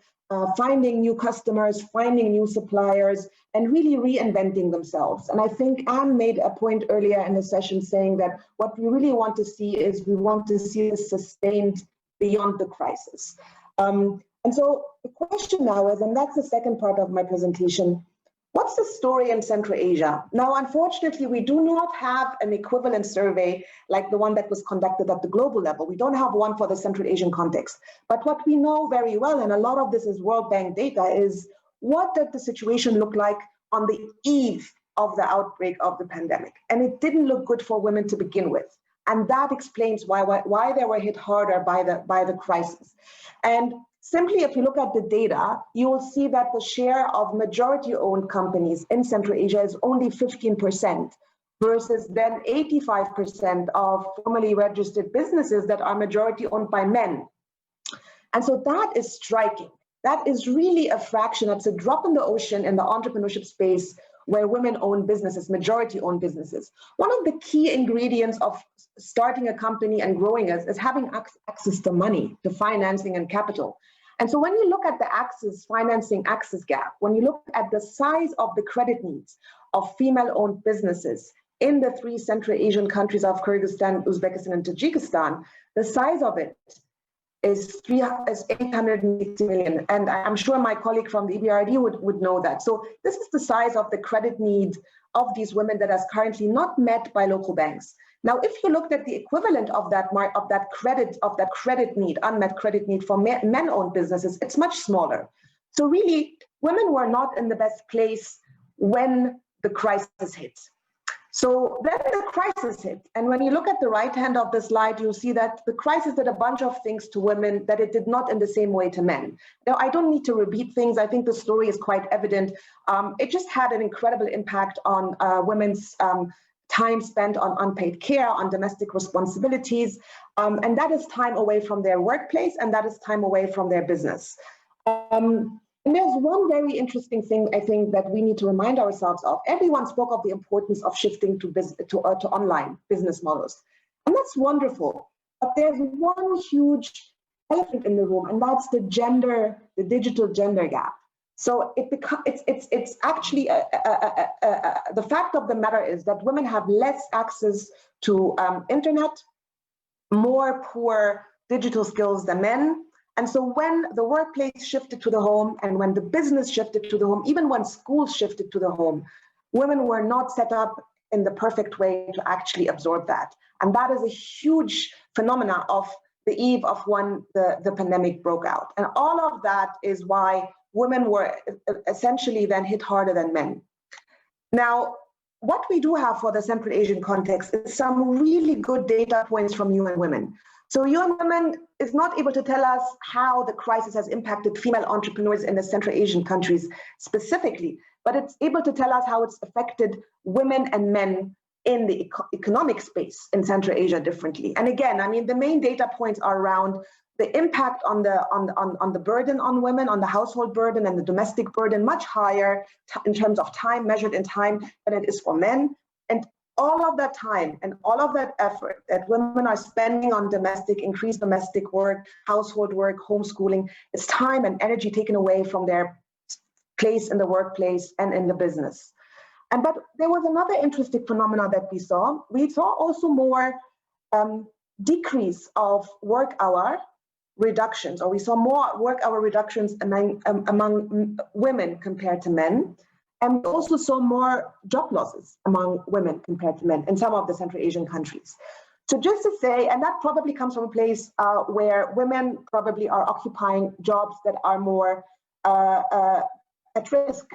finding new customers, finding new suppliers, and really reinventing themselves. And I think Anne made a point earlier in the session saying that what we really want to see is we want to see this sustained beyond the crisis. And so the question now is, and that's the second part of my presentation, what's the story in Central Asia? Now, unfortunately, we do not have an equivalent survey like the one that was conducted at the global level. We don't have one for the Central Asian context. But what we know very well, and a lot of this is World Bank data, is what did the situation look like on the eve of the outbreak of the pandemic? And it didn't look good for women to begin with. And that explains why they were hit harder by the crisis. And simply, if you look at the data, you will see that the share of majority-owned companies in Central Asia is only 15%, versus then 85% of formally registered businesses that are majority-owned by men. And so that is striking. That is really a fraction. That's a drop in the ocean in the entrepreneurship space where women own businesses, majority-owned businesses. One of the key ingredients of starting a company and growing is having access to money, to financing and capital. And so when you look at the financing access gap, when you look at the size of the credit needs of female-owned businesses in the 3 Central Asian countries of Kyrgyzstan, Uzbekistan, and Tajikistan, the size of it is 860 million. And I'm sure my colleague from the EBRD would know that. So this is the size of the credit need of these women that is currently not met by local banks. Now, if you looked at the equivalent of that credit need, unmet credit need for men-owned businesses, it's much smaller. So really, women were not in the best place when the crisis hit. So then the crisis hit. And when you look at the right hand of the slide, you'll see that the crisis did a bunch of things to women that it did not in the same way to men. Now, I don't need to repeat things. I think the story is quite evident. It just had an incredible impact on women's time spent on unpaid care, on domestic responsibilities. And that is time away from their workplace, and that is time away from their business. And there's one very interesting thing I think that we need to remind ourselves of. Everyone spoke of the importance of shifting to online business models. And that's wonderful. But there's one huge elephant in the room, and that's the digital gender gap. So it's actually, the fact of the matter is that women have less access to internet, more poor digital skills than men. And so when the workplace shifted to the home and when the business shifted to the home, even when schools shifted to the home, women were not set up in the perfect way to actually absorb that. And that is a huge phenomena of the eve of when the pandemic broke out. And all of that is why women were essentially then hit harder than men. Now, what we do have for the Central Asian context is some really good data points from UN Women. So UN Women is not able to tell us how the crisis has impacted female entrepreneurs in the Central Asian countries specifically, but it's able to tell us how it's affected women and men in the economic space in Central Asia differently. And again, I mean, the main data points are around the impact on the burden on women, on the household burden and the domestic burden, much higher in terms of time, measured in time, than it is for men. And all of that time and all of that effort that women are spending on increased domestic work, household work, homeschooling, is time and energy taken away from their place in the workplace and in the business. But there was another interesting phenomenon that we saw. We saw also more decrease of work hour reductions, or we saw more work hour reductions among women compared to men. And we also saw more job losses among women compared to men in some of the Central Asian countries. So just to say, and that probably comes from a place where women probably are occupying jobs that are more at risk.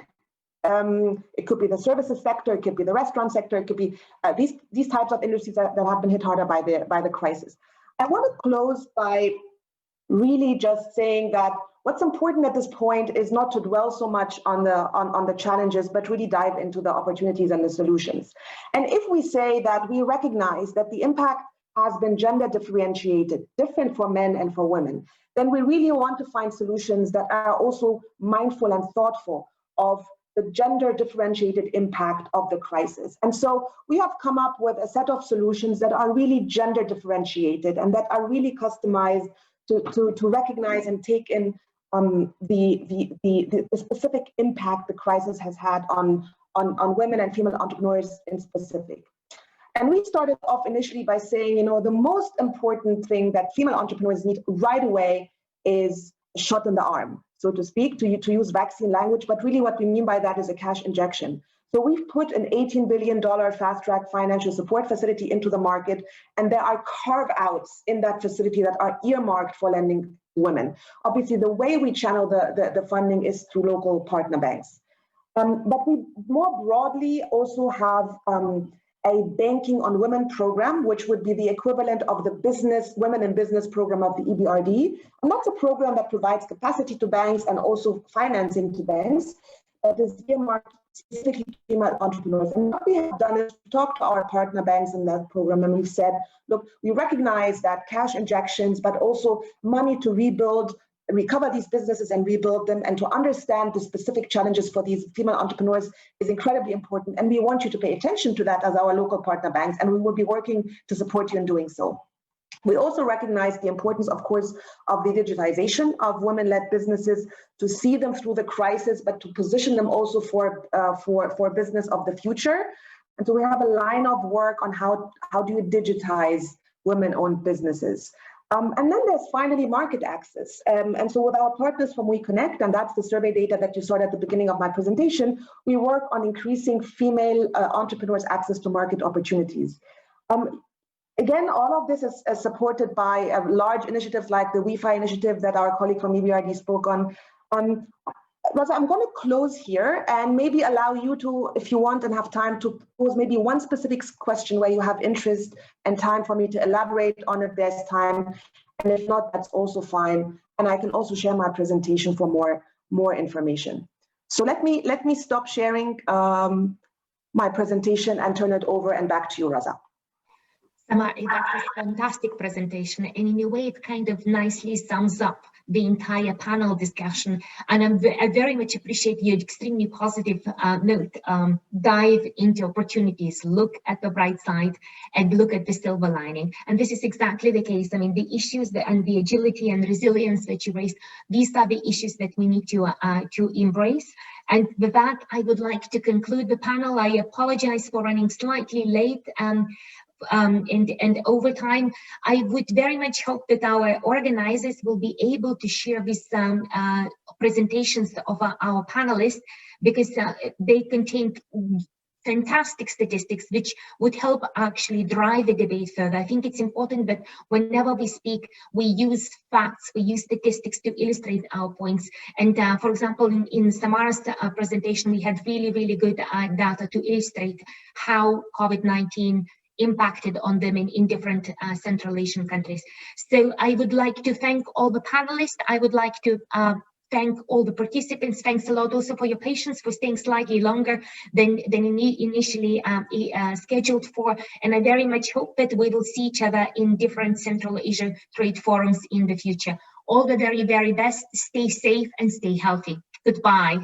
It could be the services sector, it could be the restaurant sector, it could be these types of industries that have been hit harder by the crisis. I want to close by really just saying that what's important at this point is not to dwell so much on the challenges, but really dive into the opportunities and the solutions. And if we say that we recognize that the impact has been gender differentiated, different for men and for women, then we really want to find solutions that are also mindful and thoughtful of the gender differentiated impact of the crisis. And so we have come up with a set of solutions that are really gender differentiated and that are really customized to recognize and take in the specific impact the crisis has had on women and female entrepreneurs in specific. And we started off initially by saying, you know, the most important thing that female entrepreneurs need right away is a shot in the arm, so to speak, to use vaccine language. But really what we mean by that is a cash injection. So we've put an $18 billion fast-track financial support facility into the market, and there are carve-outs in that facility that are earmarked for lending to women. Obviously, the way we channel the funding is through local partner banks. But we more broadly also have a Banking on Women program, which would be the equivalent of the Women in Business program of the EBRD. And that's a program that provides capacity to banks and also financing to banks that is earmarked specifically to female entrepreneurs. And what we have done is talk to our partner banks in that program, and we've said, look, we recognize that cash injections, but also money to recover these businesses and rebuild them, and to understand the specific challenges for these female entrepreneurs is incredibly important. And we want you to pay attention to that as our local partner banks, and we will be working to support you in doing so. We also recognize the importance, of course, of the digitization of women-led businesses, to see them through the crisis, but to position them also for business of the future. And so we have a line of work on how do you digitize women-owned businesses. And then there's finally market access. And so with our partners from We Connect, and that's the survey data that you saw at the beginning of my presentation, we work on increasing female entrepreneurs' access to market opportunities. Again, all of this is supported by large initiatives like the WIFI initiative that our colleague from EBRD spoke on. Rasa, I'm going to close here and maybe allow you to, if you want and have time, to pose maybe one specific question where you have interest and time for me to elaborate on if there's time. And if not, that's also fine. And I can also share my presentation for more information. So let me stop sharing my presentation and turn it over and back to you, Rasa. Sammar, that was a fantastic presentation, and in a way it kind of nicely sums up the entire panel discussion. And I very much appreciate your extremely positive note. Dive into opportunities, look at the bright side, and look at the silver lining. And this is exactly the case. I mean, the issues and the agility and resilience that you raised, these are the issues that we need to embrace. And with that, I would like to conclude the panel. I apologize for running slightly late. And over time, I would very much hope that our organizers will be able to share these presentations of our panelists, because they contain fantastic statistics which would help actually drive the debate further. I think it's important that whenever we speak, we use facts, we use statistics to illustrate our points. And for example, in Sammar's presentation, we had really good data to illustrate how COVID-19 impacted on them in different Central Asian countries. So I would like to thank all the panelists. I would like to thank all the participants. Thanks a lot also for your patience, for staying slightly longer than initially scheduled for. And I very much hope that we will see each other in different Central Asian trade forums in the future. All the very best. Stay safe and stay healthy. Goodbye.